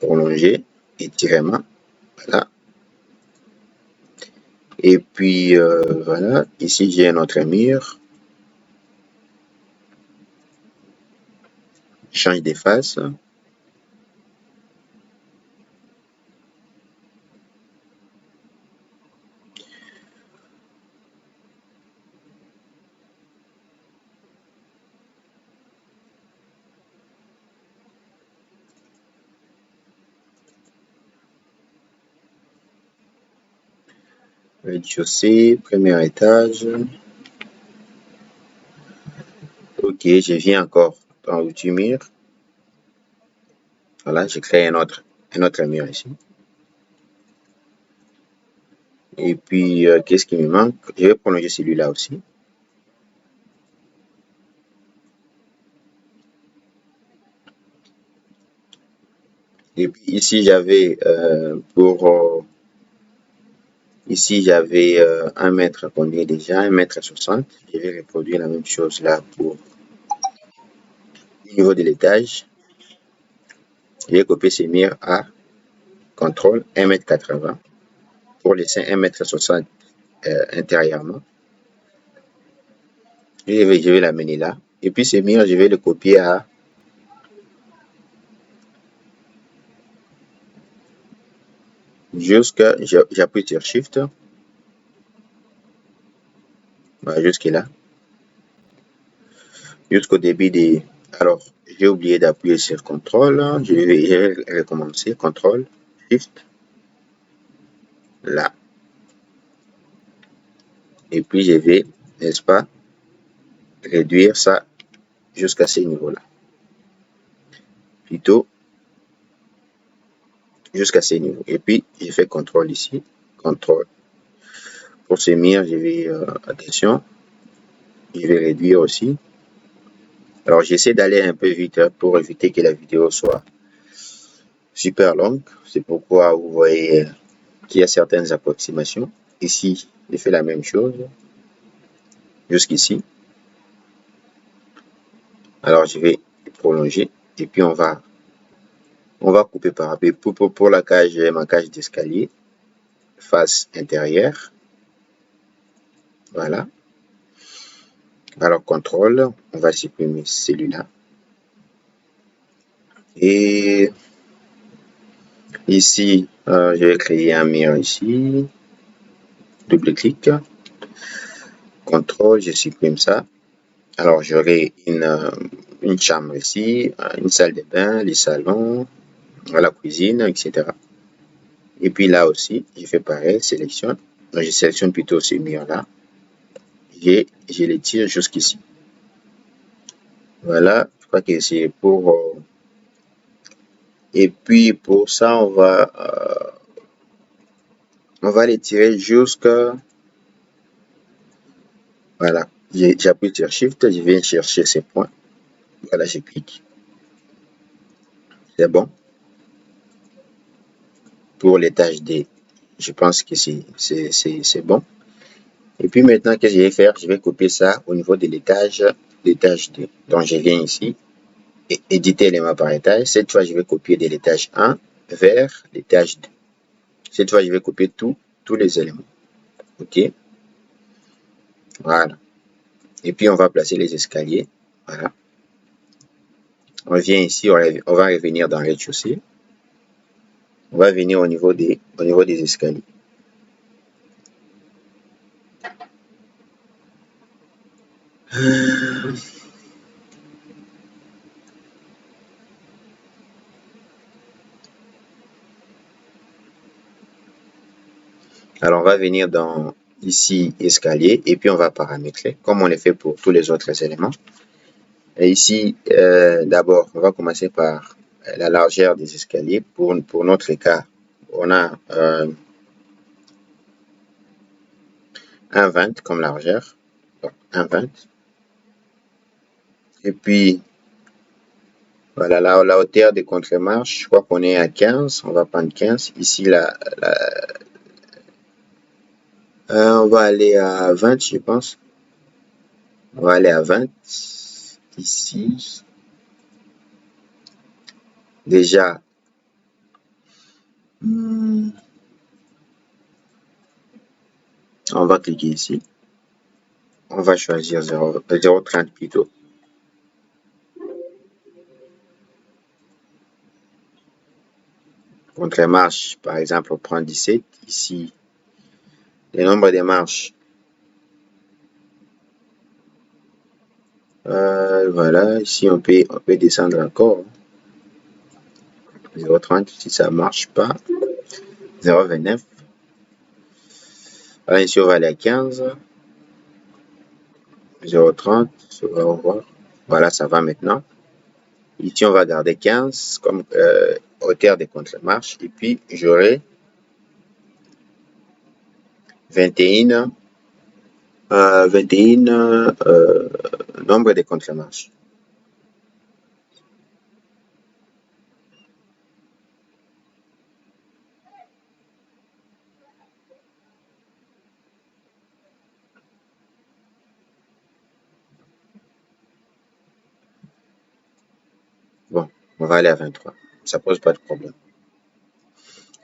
A: Prolonger. Étirement. Voilà. Et puis, voilà. Ici, j'ai un autre mur. Change d'efface. Rez-de-chaussée, premier étage. Ok, je viens encore dans l'outil mur. Voilà, je crée un autre mur ici. Et puis, qu'est-ce qui me manque? Je vais prolonger celui-là aussi. Et puis ici, j'avais ici, j'avais 1 mètre combien déjà? 1,60 m. Je vais reproduire la même chose là pour le niveau de l'étage. Je vais copier ces murs à CTRL 1,80 m pour laisser 1,60 m intérieurement. Et je vais l'amener là. Et puis ces murs, je vais le copier à jusqu'à, j'appuie sur Shift, voilà, jusqu'à là, jusqu'au début des. Alors, j'ai oublié d'appuyer sur CTRL, je vais recommencer, CTRL, Shift, là. Et puis je vais, n'est-ce pas, réduire ça jusqu'à ce niveau-là. Plutôt jusqu'à ce niveau. Et puis, je fais CTRL ici, CTRL. Pour ces murs, je vais, attention, je vais réduire aussi. Alors, j'essaie d'aller un peu vite pour éviter que la vidéo soit super longue. C'est pourquoi vous voyez qu'il y a certaines approximations. Ici, je fais la même chose jusqu'ici. Alors, je vais prolonger et puis on va couper par rapport pour la cage, ma cage d'escalier, face intérieure. Voilà. Alors, contrôle, on va supprimer celui-là. Et ici, je vais créer un mur ici. Double-clic. Contrôle, je supprime ça. Alors, j'aurai une chambre ici, une salle de bain, les salons, la cuisine, etc. Et puis là aussi, je fais pareil, sélectionne. Je sélectionne plutôt ces murs-là. Je les tire jusqu'ici. Voilà, je crois que c'est pour. Et puis pour ça, on va les tirer jusqu'à. Voilà, j'appuie sur Shift, je viens chercher ces points. Voilà, je clique. C'est bon. Pour l'étage D, je pense que c'est bon. Et puis maintenant, qu'est-ce que je vais faire? Je vais copier ça au niveau de l'étage D. Donc je viens ici et éditer l'élément par étage. Cette fois, je vais copier de l'étage 1 vers l'étage 2. Cette fois, je vais copier tous les éléments. OK? Voilà. Et puis, on va placer les escaliers. Voilà. On vient ici, on va revenir dans le rez-de-chaussée. On va venir au niveau des escaliers. Alors, on va venir dans ici, escalier, et puis on va paramétrer, comme on le fait pour tous les autres éléments. Et ici, d'abord, on va commencer par la largeur des escaliers. Pour notre cas, on a 1,20 comme largeur. Donc, 1,20. Et puis, voilà, la hauteur des contre-marches, je crois qu'on est à 15. On va prendre 15. Ici, on va aller à 20, je pense. On va aller à 20. Ici. Déjà. On va cliquer ici. On va choisir 0,30 plutôt. Contre-marche, par exemple, on prend 17. Ici, le nombre de marches. Voilà, ici on peut descendre encore. 0,30 si ça marche pas. 0,29. Voilà, ici, on va aller à 15, 0,30, on va revoir. Voilà, ça va maintenant. Ici, on va garder 15 comme hauteur des contre-marches. Et puis, j'aurai 21, 21 nombre de contre-marches. Bon, on va aller à 23. Ça pose pas de problème.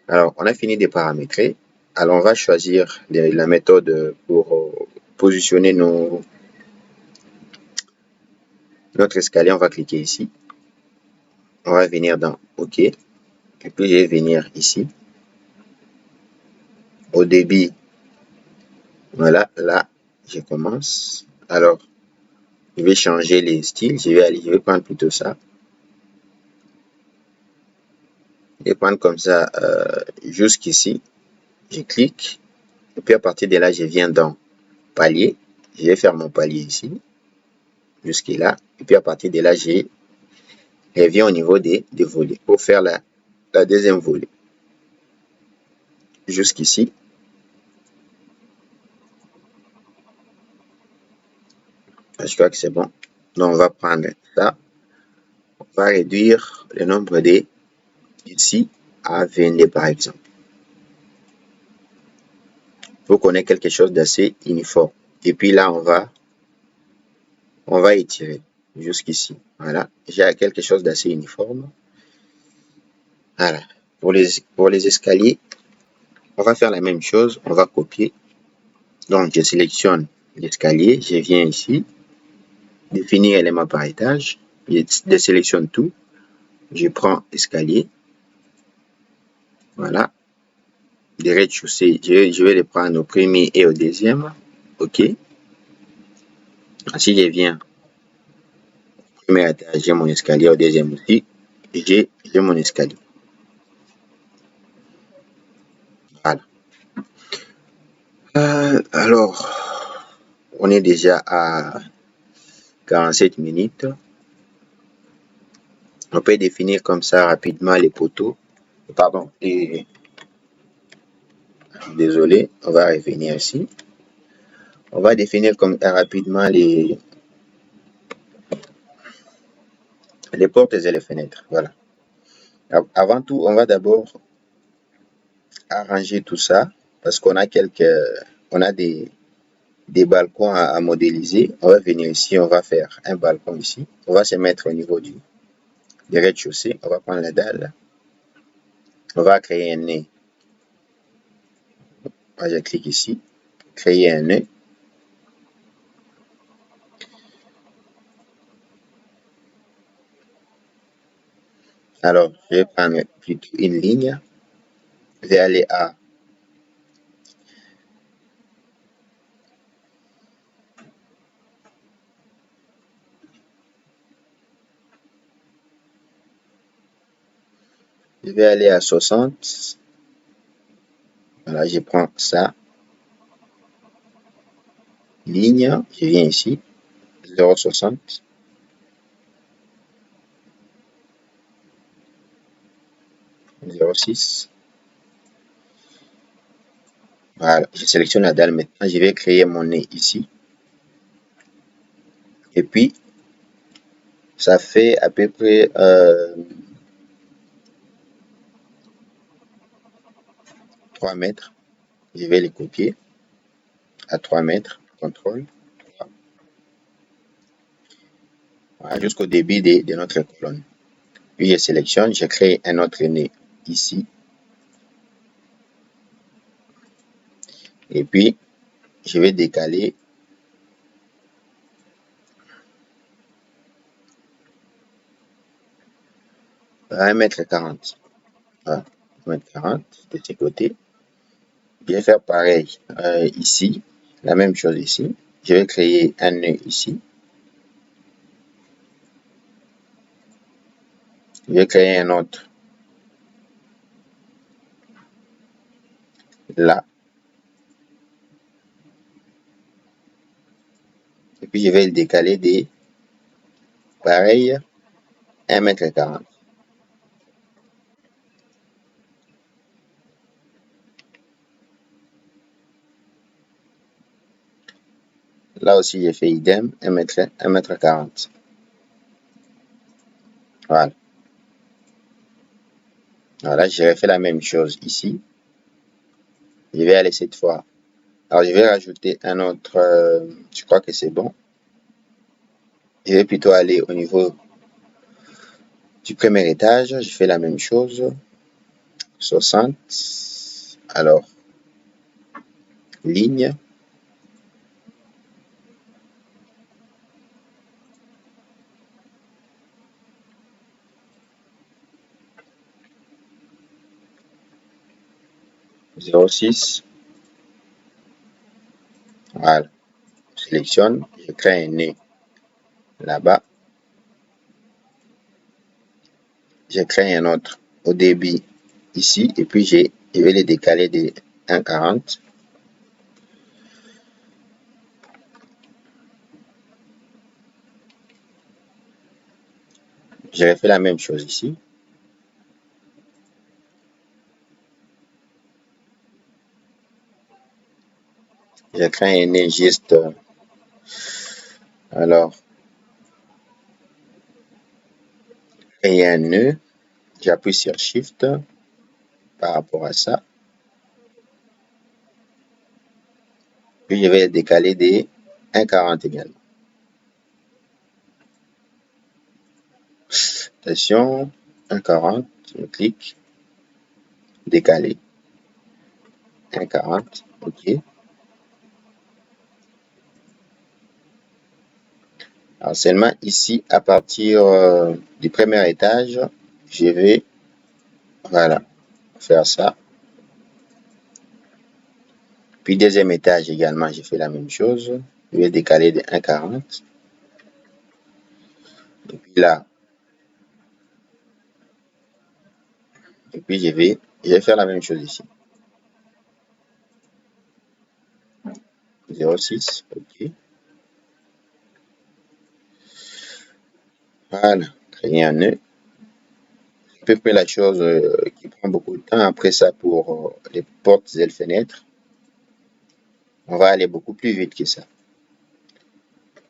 A: Alors, on a fini de paramétrer. Alors, on va choisir la méthode pour positionner notre escalier. On va cliquer ici. On va venir dans OK. Et puis, je vais venir ici. Au débit, voilà, là, je commence. Alors, je vais changer les styles. Je vais prendre plutôt ça. Je vais prendre comme ça jusqu'ici. Je clique. Et puis, à partir de là, je viens dans palier. Je vais faire mon palier ici. Jusqu'à là. Et puis, à partir de là, je viens au niveau des volets pour faire la deuxième volée. Jusqu'ici. Je crois que c'est bon. Donc, on va prendre ça. On va réduire le nombre des ici à 22 par exemple. Pour qu'on ait quelque chose d'assez uniforme. Et puis là, on va étirer jusqu'ici. Voilà. J'ai quelque chose d'assez uniforme. Voilà. Pour les escaliers, on va faire la même chose. On va copier. Donc, je sélectionne l'escalier. Je viens ici. Définir élément par étage. Je désélectionne tout. Je prends escalier. Voilà. Les rez-de-chaussée, je vais les prendre au premier et au deuxième. OK. Si je viens au premier étage, j'ai mon escalier. Au deuxième aussi, j'ai mon escalier. Voilà. Alors, on est déjà à 47 minutes. On peut définir comme ça rapidement les poteaux. Pardon, désolé, on va revenir ici. On va définir comme rapidement les portes et les fenêtres. Voilà. Avant tout, on va d'abord arranger tout ça parce qu'on a des balcons à modéliser. On va venir ici, on va faire un balcon ici. On va se mettre au niveau du rez-de-chaussée. On va prendre la dalle. On va créer un nez. Je clique ici. Créer un nez. Alors, je vais prendre plutôt une ligne. Je vais aller à je vais aller à 60. Voilà, je prends ça. Ligne, je viens ici. 0,60. 0,6. Voilà, je sélectionne la dalle maintenant. Je vais créer mon nez ici. Et puis, ça fait à peu près 3 mètres. Je vais les copier à 3 mètres. Contrôle. Voilà, jusqu'au début de notre colonne. Puis je sélectionne, je crée un autre nez ici. Et puis, je vais décaler à 1,40 m. Voilà, 1,40 m de ce côté. Je vais faire pareil ici, la même chose ici. Je vais créer un nœud ici. Je vais créer un autre là. puis je vais le décaler de pareil 1,40 m. Là aussi, j'ai fait idem, 1,40 m. Voilà. Voilà, j'ai fait la même chose ici. Je vais aller cette fois. Alors, je vais rajouter un autre. Je crois que c'est bon. Je vais plutôt aller au niveau du premier étage. Je fais la même chose. 60. Alors, ligne. Zéro six. Voilà. Je sélectionne. Je crée un nez là-bas. Je crée un autre au début ici. Et puis, je vais les décaler de 1,40 m. J'ai fait la même chose ici. J'ai créé un nez juste. Alors, créer un nœud. J'appuie sur Shift par rapport à ça. Puis, je vais le décaler de 1,40 m également. Attention, 1,40 m. Je clique. Décaler. 1,40 m. OK. Alors, seulement ici, à partir du premier étage, je vais, voilà, faire ça. Puis, deuxième étage également, j'ai fait la même chose. Je vais décaler de 1,40 m. Et puis là, et puis je vais faire la même chose ici. 0,6, OK. Voilà, créer un nœud. À peu près la chose qui prend beaucoup de temps. Après ça, pour les portes et les fenêtres, on va aller beaucoup plus vite que ça.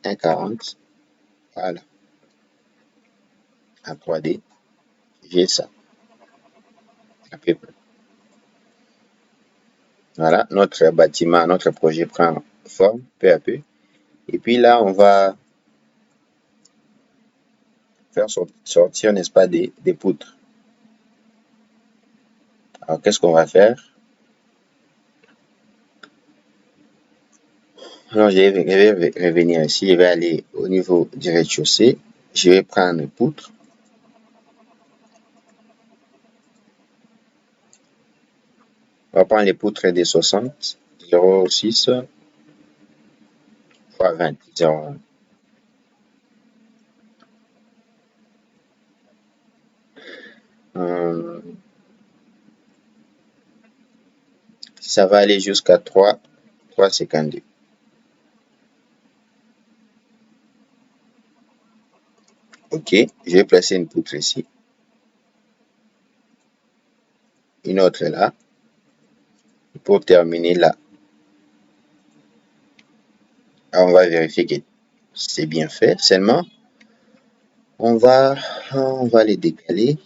A: 1,40, voilà. En 3D, j'ai ça. À peu près. Voilà, notre bâtiment, notre projet prend forme peu à peu. Et puis là, on va faire sortir, n'est-ce pas, des poutres. Alors, qu'est-ce qu'on va faire? Alors, je vais revenir ici, je vais aller au niveau du rez-de-chaussée. Je vais prendre une poutre. On va prendre les poutres des 60, 0,6 fois 20, 0,1. Ça va aller jusqu'à 3,52. OK, je vais placer une poutre ici. Une autre là. Pour terminer là. Alors, on va vérifier que c'est bien fait. Seulement, on va les décaler.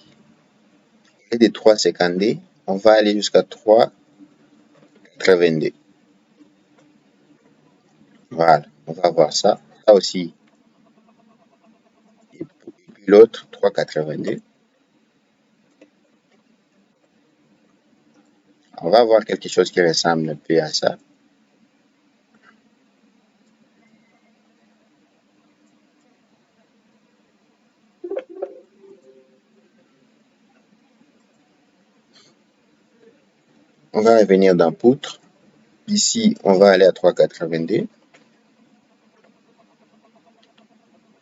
A: Et de 3,52, on va aller jusqu'à 3,82. Voilà, on va voir ça. Ça aussi. Et puis l'autre, 3,82. On va voir quelque chose qui ressemble un peu à ça. On va revenir dans poutre. Ici, on va aller à 3,82.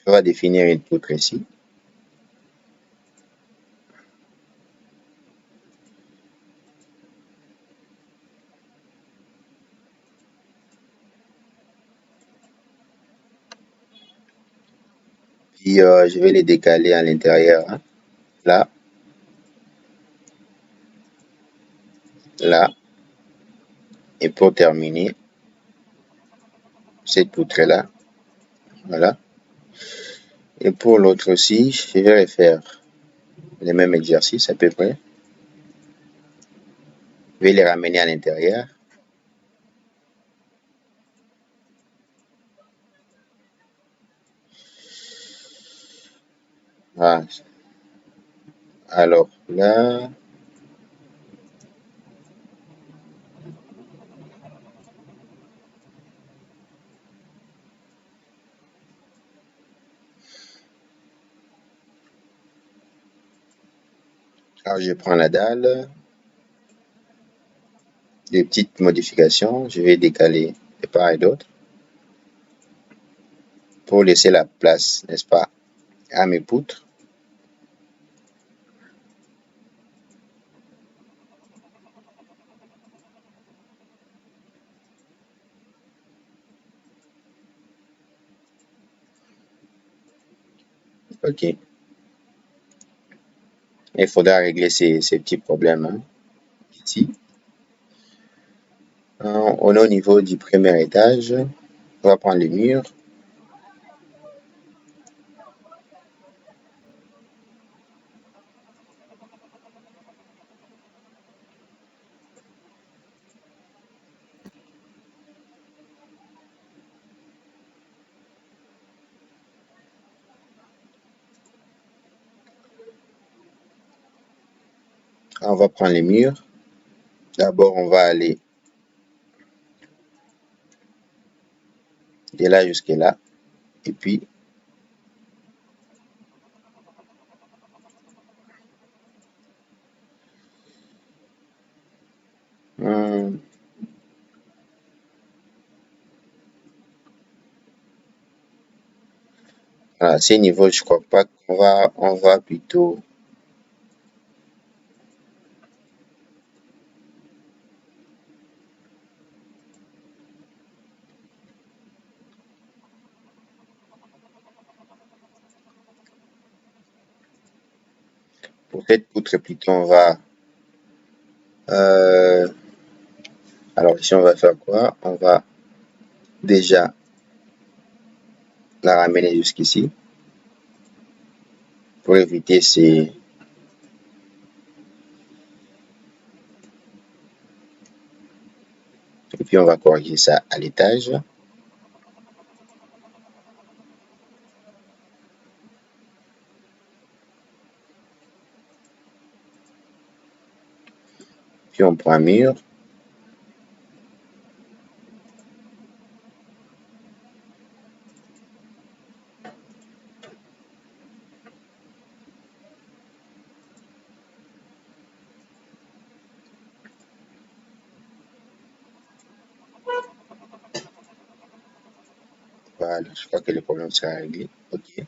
A: On va définir une poutre ici. Puis je vais les décaler à l'intérieur, hein. Là, là, et pour terminer, cette poutre-là, voilà. Et pour l'autre aussi, je vais refaire les mêmes exercices à peu près. Je vais les ramener à l'intérieur. Voilà. Alors là, alors je prends la dalle, des petites modifications, je vais décaler de part et d'autre pour laisser la place, n'est-ce pas, à mes poutres. Ok. Il faudra régler ces petits problèmes, hein. Ici, on est au niveau du premier étage. On va prendre les murs. On va prendre les murs. D'abord, on va aller de là jusqu'à là. Et puis, hum, à ces niveaux, je crois pas on va plutôt, pour cette poutre plutôt, euh, alors ici, on va faire quoi? On va déjà la ramener jusqu'ici pour éviter ces, et puis on va corriger ça à l'étage. Puis on prend un mur. Voilà, je crois que le problème sera réglé. Ok.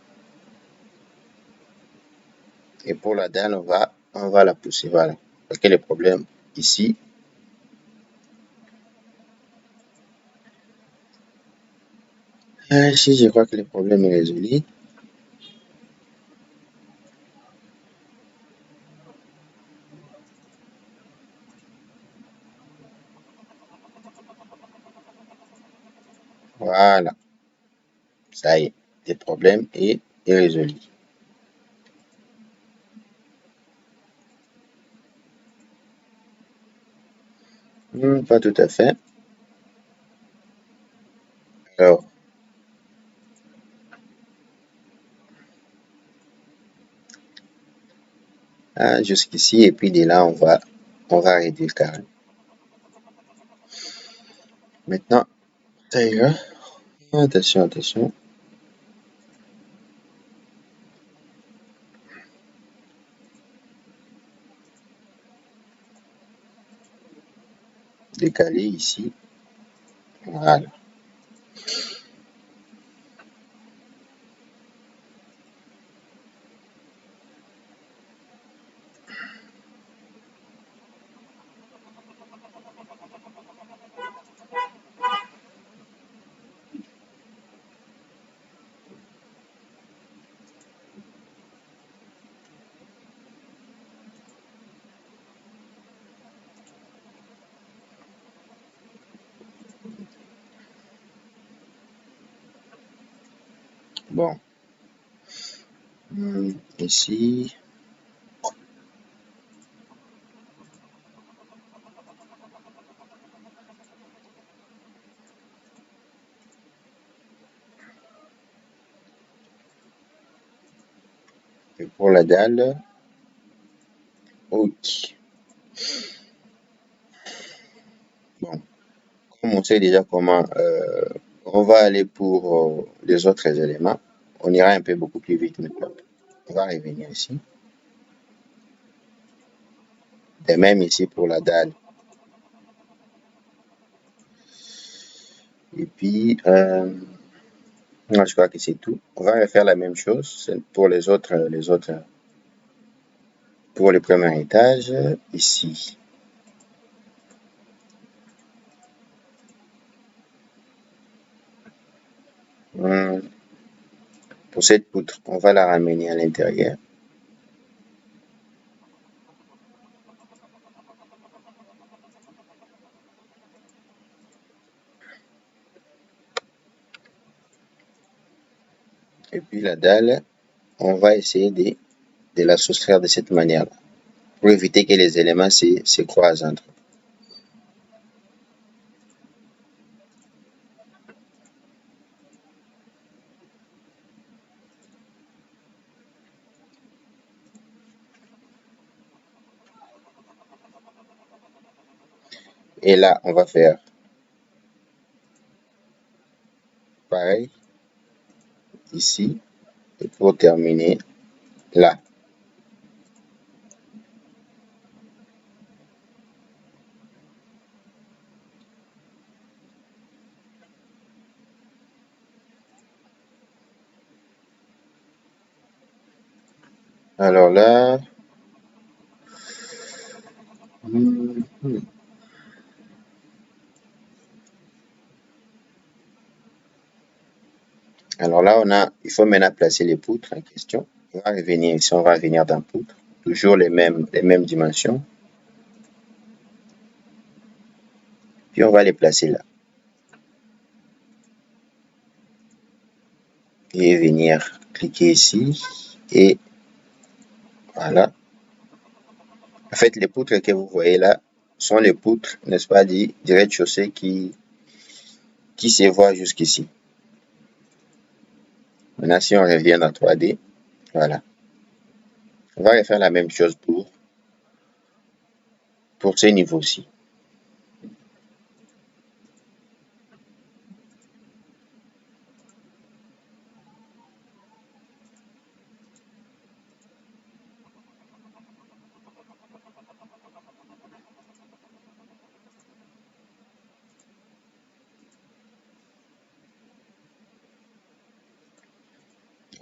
A: Et pour la dalle, on va la pousser. Voilà. Parce que le problème ici, ici, je crois que le problème est résolu. Voilà. Ça y est. Le problème est résolu. Pas tout à fait. Alors, jusqu'ici, et puis de là, on va réduire carré. Maintenant, ça ira. Attention, attention. Décaler ici. Voilà. Bon, ici, et pour la dalle, ok. Bon, comme on sait déjà comment, on va aller pour les autres éléments. On ira un peu beaucoup plus vite maintenant. On va revenir ici. Et même ici pour la dalle. Et puis, non, je crois que c'est tout. On va refaire la même chose pour pour le premier étage, ici. Pour cette poutre, on va la ramener à l'intérieur. Et puis la dalle, on va essayer de la soustraire de cette manière pour éviter que les éléments se croisent entre eux. Et là, on va faire pareil ici. Et pour terminer, là. Alors là, alors là, il faut maintenant placer les poutres en question. On va revenir ici, on va revenir dans poutres. Toujours les mêmes dimensions. Puis on va les placer là. Et venir cliquer ici. Et voilà. En fait, les poutres que vous voyez là sont les poutres, n'est-ce pas, du rez-de-chaussée qui se voient jusqu'ici. Maintenant, si on revient dans 3D, voilà. On va refaire la même chose pour ce niveau-ci.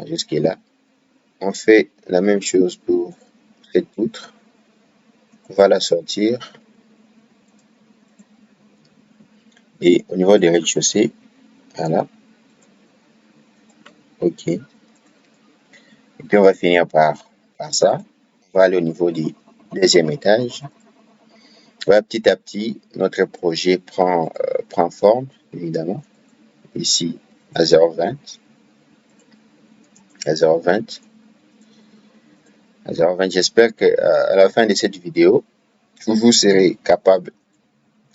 A: Jusque-là. On fait la même chose pour cette poutre. On va la sortir. Et au niveau des rez-de-chaussée, voilà. OK. Et puis on va finir par ça. On va aller au niveau du deuxième étage. Voilà, petit à petit, notre projet prend forme, évidemment. Ici, à 0,20. À 0,20. À 0,20. J'espère qu'à la fin de cette vidéo, vous serez capable,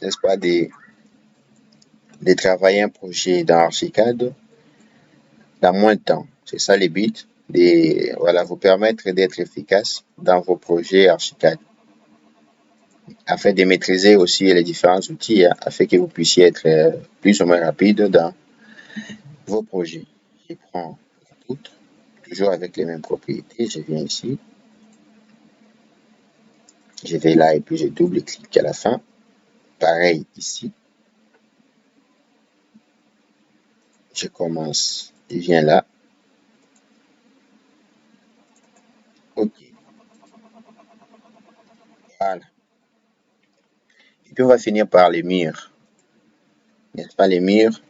A: n'est-ce pas, de travailler un projet dans Archicad dans moins de temps. C'est ça le but, de voilà, vous permettre d'être efficace dans vos projets Archicad, afin de maîtriser aussi les différents outils, afin que vous puissiez être plus ou moins rapide dans vos projets. Je prends la poutre, toujours avec les mêmes propriétés. Je viens ici, je vais là et puis je double-clique à la fin. Pareil ici. Je commence, je viens là. OK. Voilà. Et puis on va finir par les murs. N'est-ce pas, les murs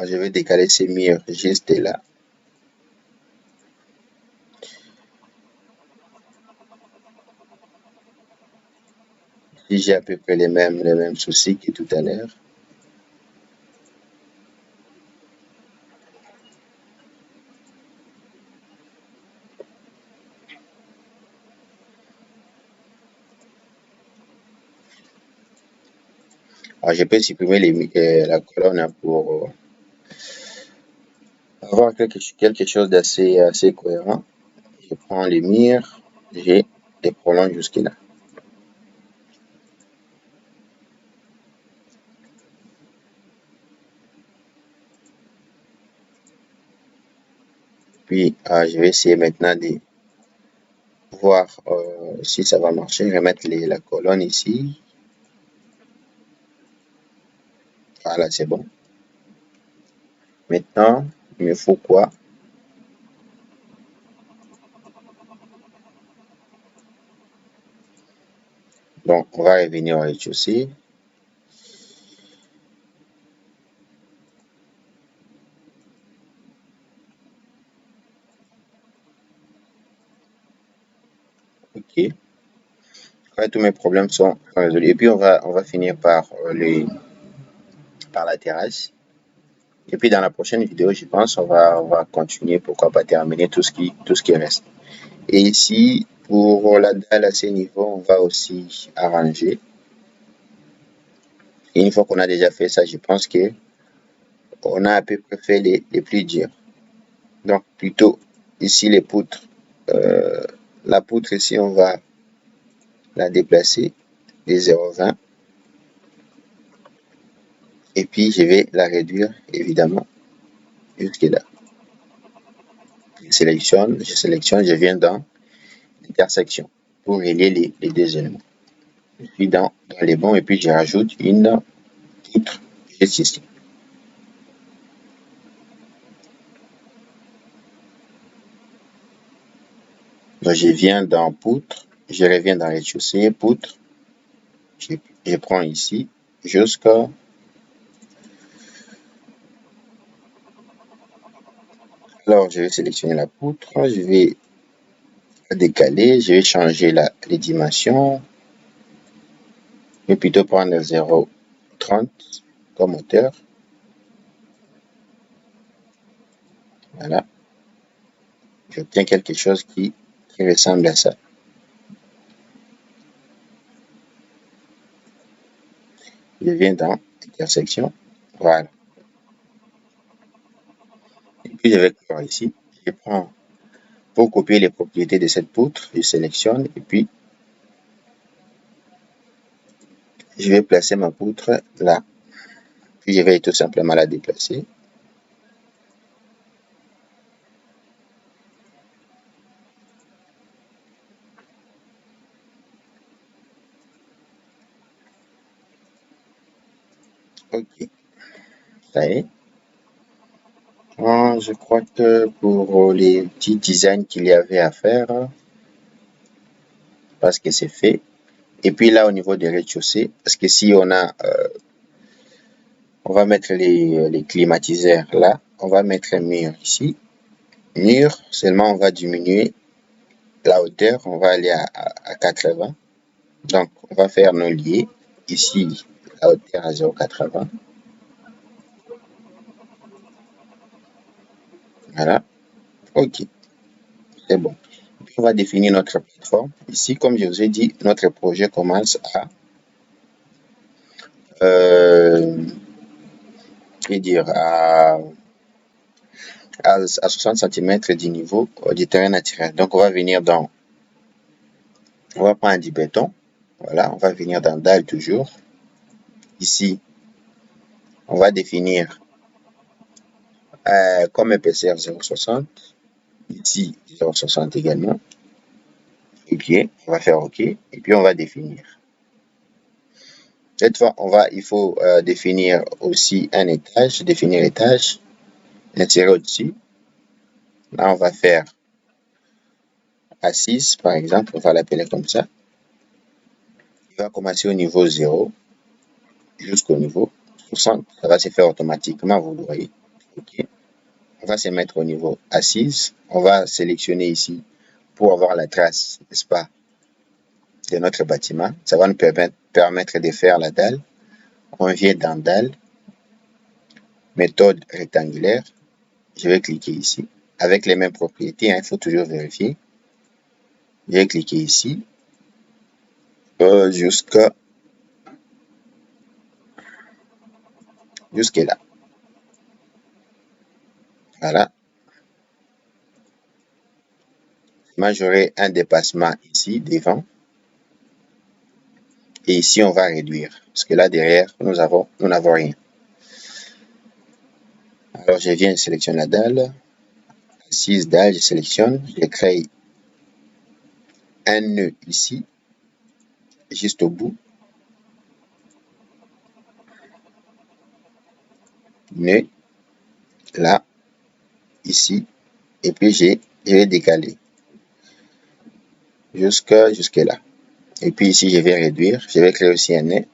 A: je vais décaler ces murs juste là. Ici, j'ai à peu près les mêmes soucis que tout à l'heure. Alors, je peux supprimer la colonne pour avoir quelque chose d'assez assez cohérent. Je prends les murs, je les prolonge jusque là. Puis, je vais essayer maintenant de voir si ça va marcher. Je vais mettre la colonne ici. Voilà, c'est bon. Maintenant, il me faut quoi? Donc, on va revenir au rez-de-chaussée. OK. Après, tous mes problèmes sont résolus. Et puis, on va finir par la terrasse. Et puis, dans la prochaine vidéo, je pense, on va continuer, pourquoi pas terminer tout ce qui reste. Et ici, pour la dalle à ces niveaux, on va aussi arranger. Et une fois qu'on a déjà fait ça, je pense que on a à peu près fait les plus durs. Donc, plutôt ici, les poutres. Euh, la poutre ici, on va la déplacer de 0,20. Et puis, je vais la réduire, évidemment, jusque là. Je viens dans l'intersection pour relier les deux éléments. Je suis dans les bons et puis je rajoute une poutre juste ici. Donc, je viens dans poutre, je reviens dans rez-de-chaussée, poutre, je prends ici jusqu'à. Alors, je vais sélectionner la poutre, je vais décaler, je vais changer les dimensions. Je vais plutôt prendre 0,30 comme hauteur. Voilà. J'obtiens quelque chose qui ressemble à ça. Je viens dans intersection. Voilà. Et puis, je vais cliquer ici. Je prends pour copier les propriétés de cette poutre. Je sélectionne et puis je vais placer ma poutre là. Puis, je vais tout simplement la déplacer. OK. Ça y est. Je crois que pour les petits designs qu'il y avait à faire, parce que c'est fait. Et puis là, au niveau des rez-de-chaussée, parce que si on va mettre les climatiseurs là, on va mettre un mur ici. Mur, seulement on va diminuer la hauteur, on va aller à 80. Donc, on va faire nos liés. Ici, la hauteur à 0,80. Voilà. OK. C'est bon. Puis on va définir notre plateforme. Ici, comme je vous ai dit, notre projet commence euh, à 60 cm du niveau du terrain naturel. Donc, on va prendre du béton. Voilà, on va venir dans dalle toujours. Ici, on va définir comme épaisseur 0,60. Ici, 0,60 également. OK, on va faire OK. Et puis, on va définir. Cette fois, il faut définir aussi un étage, définir l'étage, l'insérer au-dessus. Là, on va faire assise, par exemple, on va l'appeler comme ça. Il va commencer au niveau 0 jusqu'au niveau 60. Ça va se faire automatiquement, vous le voyez. OK. On va se mettre au niveau assise. On va sélectionner ici pour avoir la trace, n'est-ce pas, de notre bâtiment. Ça va nous permettre de faire la dalle. On vient dans dalle, méthode rectangulaire. Je vais cliquer ici. Avec les mêmes propriétés, il faut toujours vérifier. Je vais cliquer ici jusque là. Voilà. Moi, j'aurai un dépassement ici devant. Et ici, on va réduire. Parce que là, derrière, nous n'avons rien. Alors, je viens, je sélectionne la dalle. Assise dalle, je sélectionne. Je crée un nœud ici, juste au bout. Nœud, là, ici. Et puis, je vais décaler jusque là. Et puis ici, je vais réduire. Je vais créer aussi un nœud.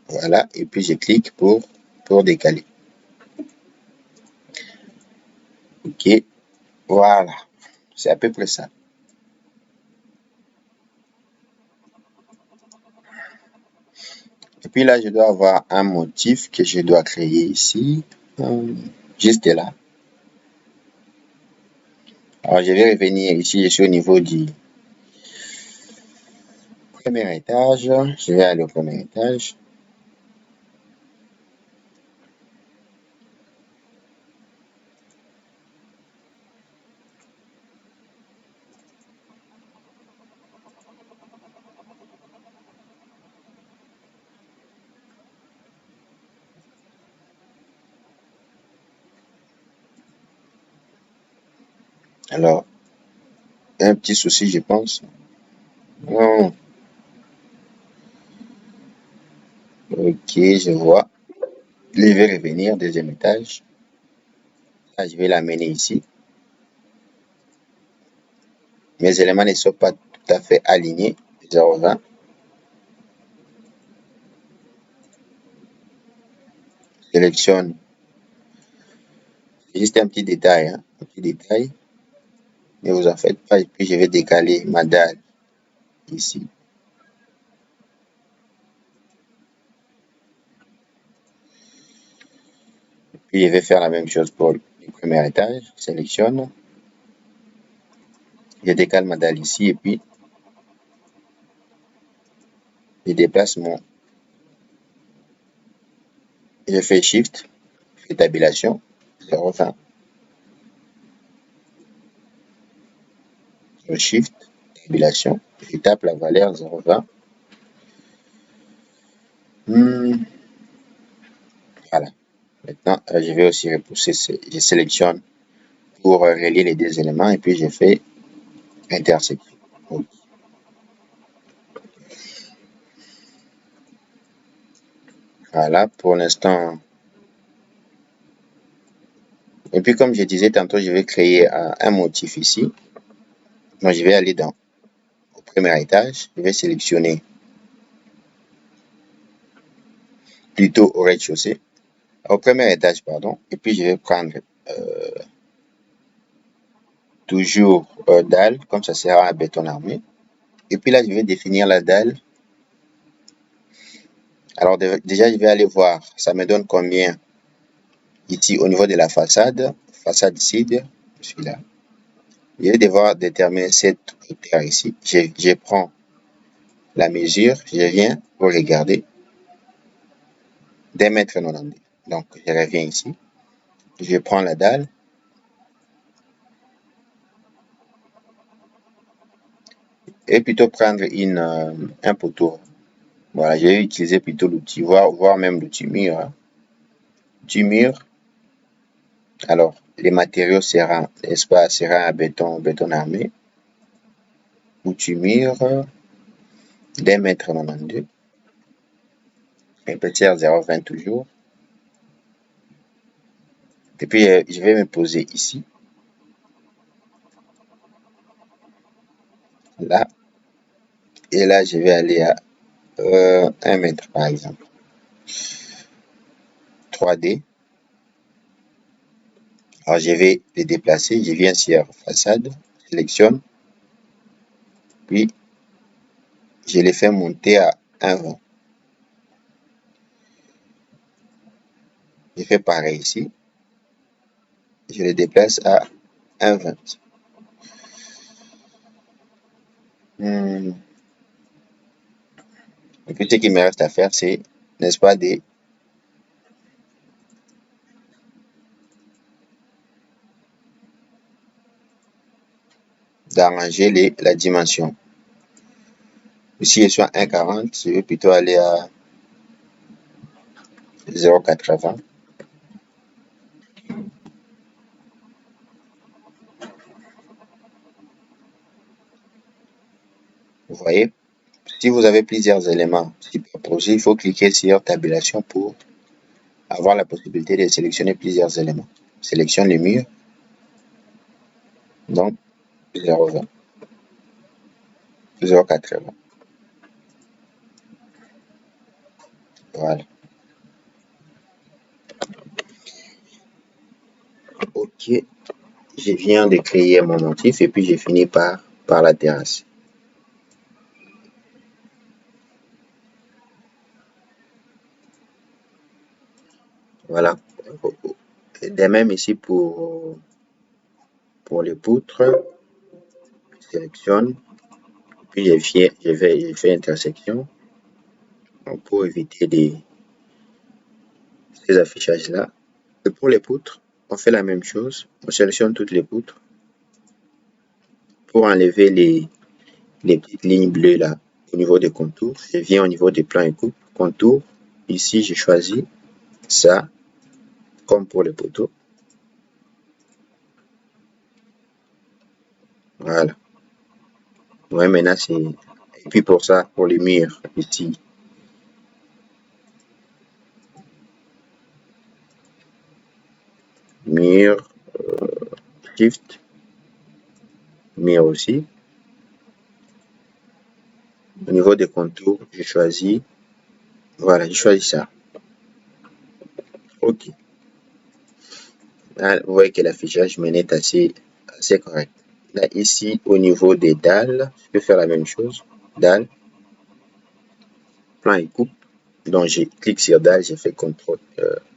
A: Voilà. Et puis, je clique pour décaler. OK. Voilà. C'est à peu près ça. Et puis là, je dois avoir un motif que je dois créer ici. Juste là. Alors, je vais revenir ici. Je suis au niveau du premier étage. Je vais aller au premier étage. Alors, un petit souci, je pense. Non. OK, je vois. Je vais revenir, deuxième étage. Là, je vais l'amener ici. Mes éléments ne sont pas tout à fait alignés. 0,20. Sélectionne. Juste un petit détail. Hein, un petit détail. Ne vous en faites pas. Et puis, je vais décaler ma dalle ici. Puis, je vais faire la même chose pour le premier étage. Sélectionne. Je décale ma dalle ici. Et puis, je déplace je fais Shift. Je fais tabulation. 0,20. Je Shift. Tabulation. Je tape la valeur 0,20. Voilà. Maintenant, je vais aussi repousser. Je sélectionne pour relier les deux éléments et puis je fais intersection. Voilà, pour l'instant. Et puis, comme je disais tantôt, je vais créer un motif ici. Donc, je vais aller au premier étage. Je vais sélectionner plutôt au rez-de-chaussée. Au premier étage, pardon. Et puis, je vais prendre toujours dalle, comme ça sera un béton armé. Et puis là, je vais définir la dalle. Alors, déjà, je vais aller voir, ça me donne combien ici au niveau de la façade sud, celui-là. Je vais devoir déterminer cette hauteur ici. Je prends la mesure, je viens pour regarder 2,90 m. Donc, je reviens ici. Je prends la dalle. Et plutôt prendre un poteau. Voilà, je vais utiliser plutôt l'outil, voire même l'outil mur. Hein. L'outil mur. Alors, les matériaux sera un béton armé. Outil mur. 2,92 m. Épaisseur 0,20 toujours. Et puis, je vais me poser ici. Là. Et là, je vais aller à 1 mètre, par exemple. 3D. Alors, je vais les déplacer. Je viens sur façade. Sélectionne. Puis, je les fais monter à 1,20. Je fais pareil ici. Je les déplace à 1,20. Et puis ce qu'il me reste à faire, c'est, n'est-ce pas, d'arranger la dimension. Si je suis à 1,40, je vais plutôt aller à 0,80. Vous voyez, si vous avez plusieurs éléments superposés, il faut cliquer sur tabulation pour avoir la possibilité de sélectionner plusieurs éléments. Sélectionne les murs, donc 0,20, 0,80. Voilà. Ok, je viens de créer mon motif et puis j'ai fini par la terrasse. Voilà. De même ici pour les poutres, je sélectionne, puis je fais intersection. Donc pour éviter ces affichages-là. Et pour les poutres, on fait la même chose. On sélectionne toutes les poutres pour enlever les petites lignes bleues là au niveau des contours. Je viens au niveau des plans et coupes, contours. Ici, je choisis ça, comme pour les poteaux. Voilà. Ouais, maintenant c'est. Et puis pour ça, pour les murs, ici, mur, shift, mur aussi. Au niveau des contours, je choisis. Voilà, je choisis ça. Ok. Là, vous voyez que l'affichage maintenant est assez correct. Là, ici, au niveau des dalles, je peux faire la même chose. Dalle, plan et coupe. Donc, je clique sur dalle, j'ai fait contrôle,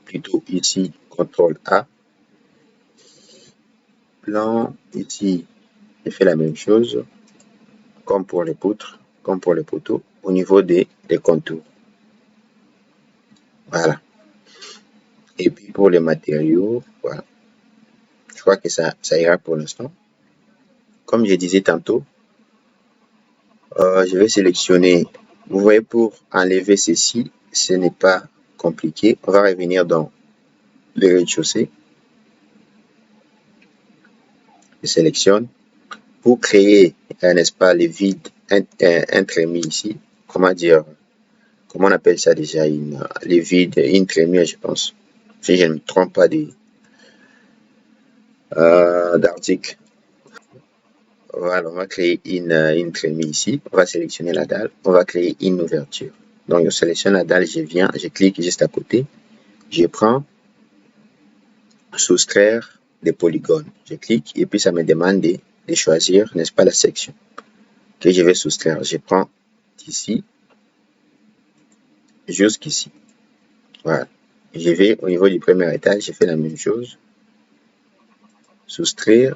A: plutôt ici, contrôle A. Plan, ici, j'ai fait la même chose, comme pour les poutres, comme pour les poteaux, au niveau des contours. Voilà. Et puis pour les matériaux, voilà. Je crois que ça ira pour l'instant. Comme je disais tantôt, je vais sélectionner. Vous voyez, pour enlever ceci, ce n'est pas compliqué. On va revenir dans le rez-de-chaussée. Je sélectionne. Pour créer, n'est-ce pas, les vides intrémis ici. Comment dire, comment on appelle ça déjà, les vides intrémis, je pense. Si je ne me trompe pas d'article. Voilà, on va créer une trémie ici. On va sélectionner la dalle. On va créer une ouverture. Donc, je sélectionne la dalle, je clique juste à côté. Je prends soustraire des polygones. Je clique et puis ça me demande de choisir, n'est-ce pas, la section que je vais soustraire. Je prends d'ici jusqu'ici. Voilà. Je vais au niveau du premier étage, je fais la même chose. Soustraire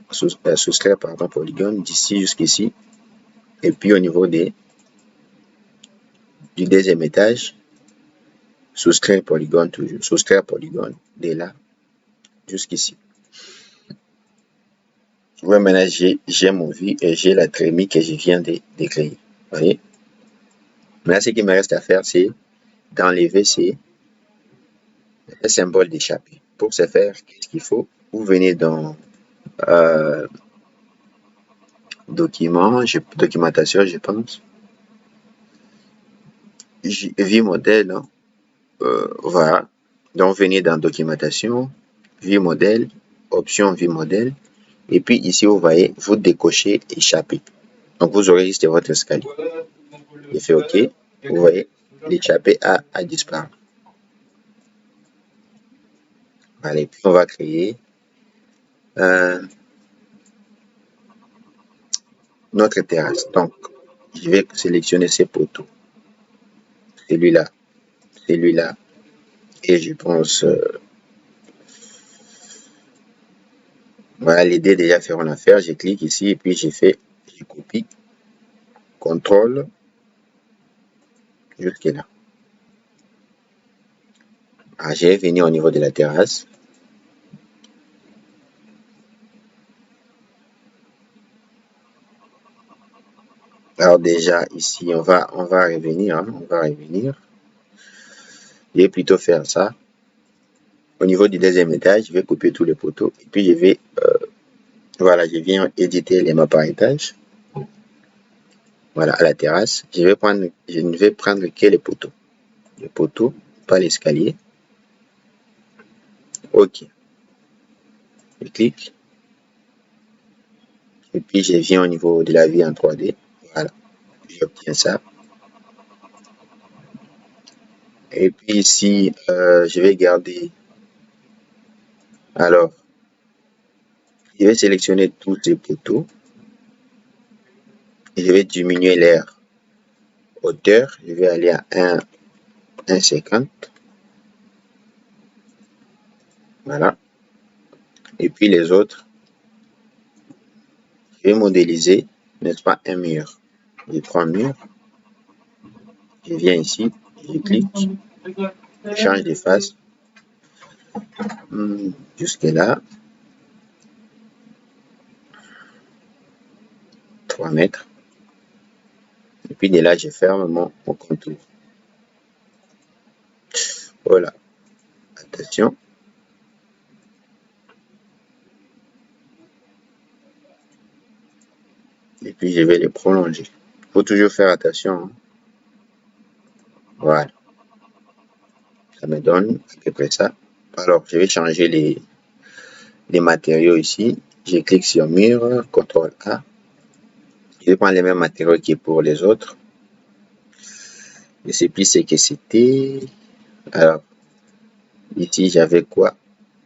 A: pardon, polygone d'ici jusqu'ici. Et puis au niveau du deuxième étage, soustraire polygone toujours, soustraire polygone de là jusqu'ici. Ouais, maintenant j'ai mon vue et j'ai la trémie que je viens de créer. Vous voyez? Maintenant, ce qu'il me reste à faire, c'est d'enlever ces symboles d'échappée. Pour ce faire, qu'est-ce qu'il faut? Vous venez dans documentation, je pense. Vue modèle, hein. Voilà. Donc, venez dans documentation, vue modèle, option vue modèle. Et puis ici, vous voyez, vous décochez échappée. Donc, vous aurez juste votre escalier. Je fais OK. Vous voyez, l'échappée a disparu. Voilà, et puis on va créer notre terrasse. Donc, je vais sélectionner ces poteaux. Celui-là, celui-là. Et je pense, voilà, les dés déjà feront l'affaire. Je clique ici et puis je copie, contrôle, jusque là. Je vais venir au niveau de la terrasse. Alors déjà ici, on va revenir, on va revenir. Je vais plutôt faire ça. Au niveau du deuxième étage, je vais couper tous les poteaux et puis je vais, voilà, je viens éditer les maps par étage. Voilà, à la terrasse, je ne vais prendre que les poteaux, pas l'escalier. Ok, je clique et puis je viens au niveau de la vue en 3D. Voilà, j'obtiens ça. Et puis ici, je vais garder. Alors, je vais sélectionner tous ces poteaux et je vais diminuer leur hauteur. Je vais aller à 1,50. Voilà. Et puis les autres, je vais modéliser, n'est-ce pas, un mur. Je prends un mur, je viens ici, je clique, je change de face, jusque là, 3 mètres. Et puis de là, je ferme mon contour. Voilà. Attention. Et puis je vais les prolonger. Il faut toujours faire attention, hein. Voilà. Ça me donne à peu près ça. Alors, je vais changer les matériaux ici. Je clique sur mur, CTRL A. Je vais prendre les mêmes matériaux que pour les autres. Je ne sais plus ce que c'était. Alors, ici, j'avais quoi?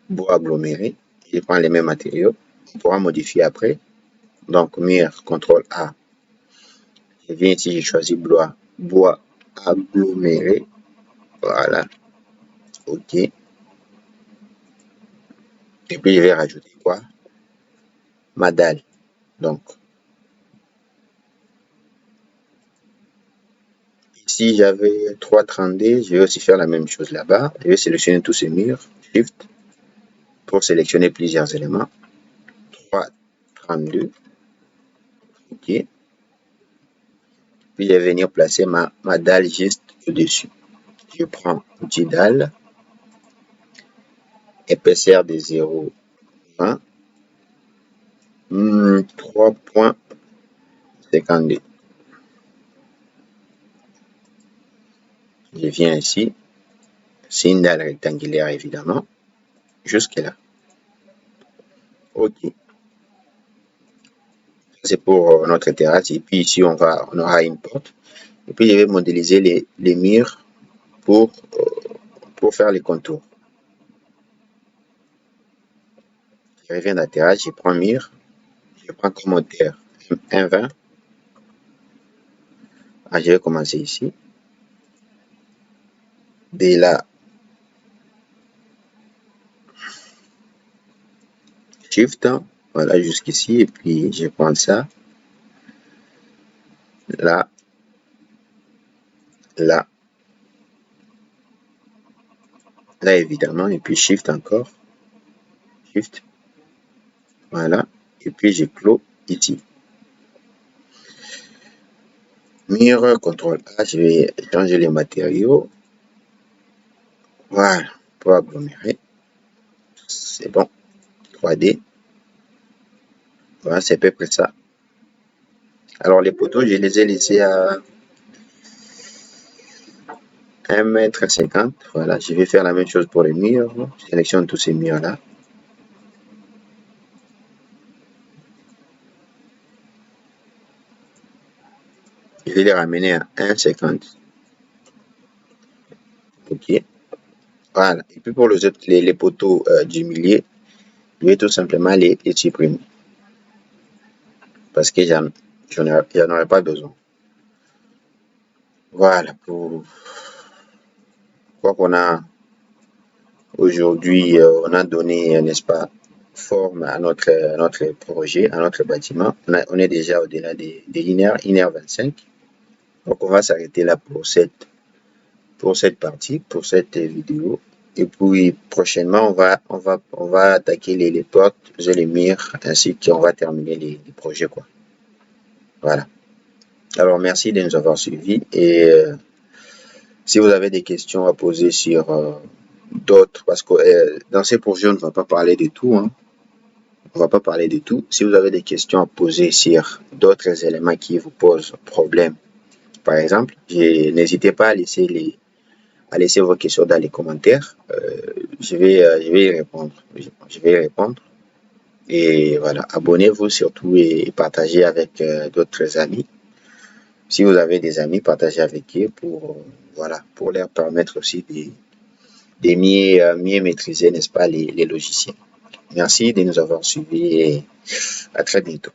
A: Bois aggloméré. Je prends les mêmes matériaux. On pourra modifier après. Donc, mur, CTRL A. Je viens ici, je choisis bois aggloméré. Voilà. OK. Et puis, je vais rajouter quoi? Ma dalle. Donc, ici, j'avais 3,32. Je vais aussi faire la même chose là-bas. Je vais sélectionner tous ces murs. Shift pour sélectionner plusieurs éléments. 3,32. OK. Puis, je vais venir placer ma dalle juste au-dessus. Je prends une petite dalle. Épaisseur de 0,20. 3,52. Je viens ici. C'est une dalle rectangulaire, évidemment. Jusque là. OK. C'est pour notre terrasse. Et puis ici, on aura une porte. Et puis, je vais modéliser les murs pour faire les contours. Je reviens à la terrasse, je prends mur. Je prends comme hauteur 1,20. Je vais commencer ici. Dès là, Shift, voilà, jusqu'ici. Et puis, je prends ça. Là, là, là évidemment, et puis Shift encore, Shift, voilà, et puis je clôt ici. Mur, CTRL A, je vais changer les matériaux, voilà, pour agglomérer, c'est bon, 3D, voilà, c'est à peu près ça. Alors les poteaux, je les ai laissés à 1,50 m, voilà, je vais faire la même chose pour les murs, je sélectionne tous ces murs là. Je vais les ramener à 1,50. OK. Voilà. Et puis pour les poteaux du milieu, je vais tout simplement les supprimer. Parce que j'en aurais pas besoin. Voilà, quoi qu'on a aujourd'hui, on a donné, n'est-ce pas, forme à notre projet, à notre bâtiment. On est déjà au-delà des 1h25. Donc, on va s'arrêter là pour cette partie, pour cette vidéo. Et puis, prochainement, on va attaquer les portes et les murs, ainsi qu'on va terminer les projets, quoi. Voilà. Alors, merci de nous avoir suivis et si vous avez des questions à poser sur d'autres, parce que dans ces projets, on ne va pas parler de tout, hein. On ne va pas parler de tout. Si vous avez des questions à poser sur d'autres éléments qui vous posent problème, par exemple, n'hésitez pas à laisser vos questions dans les commentaires. Je vais y répondre. Je vais y répondre. Et voilà, abonnez-vous surtout et partagez avec d'autres amis. Si vous avez des amis, partagez avec eux pour, voilà, pour leur permettre aussi de mieux maîtriser, n'est-ce pas, les logiciels. Merci de nous avoir suivis et à très bientôt.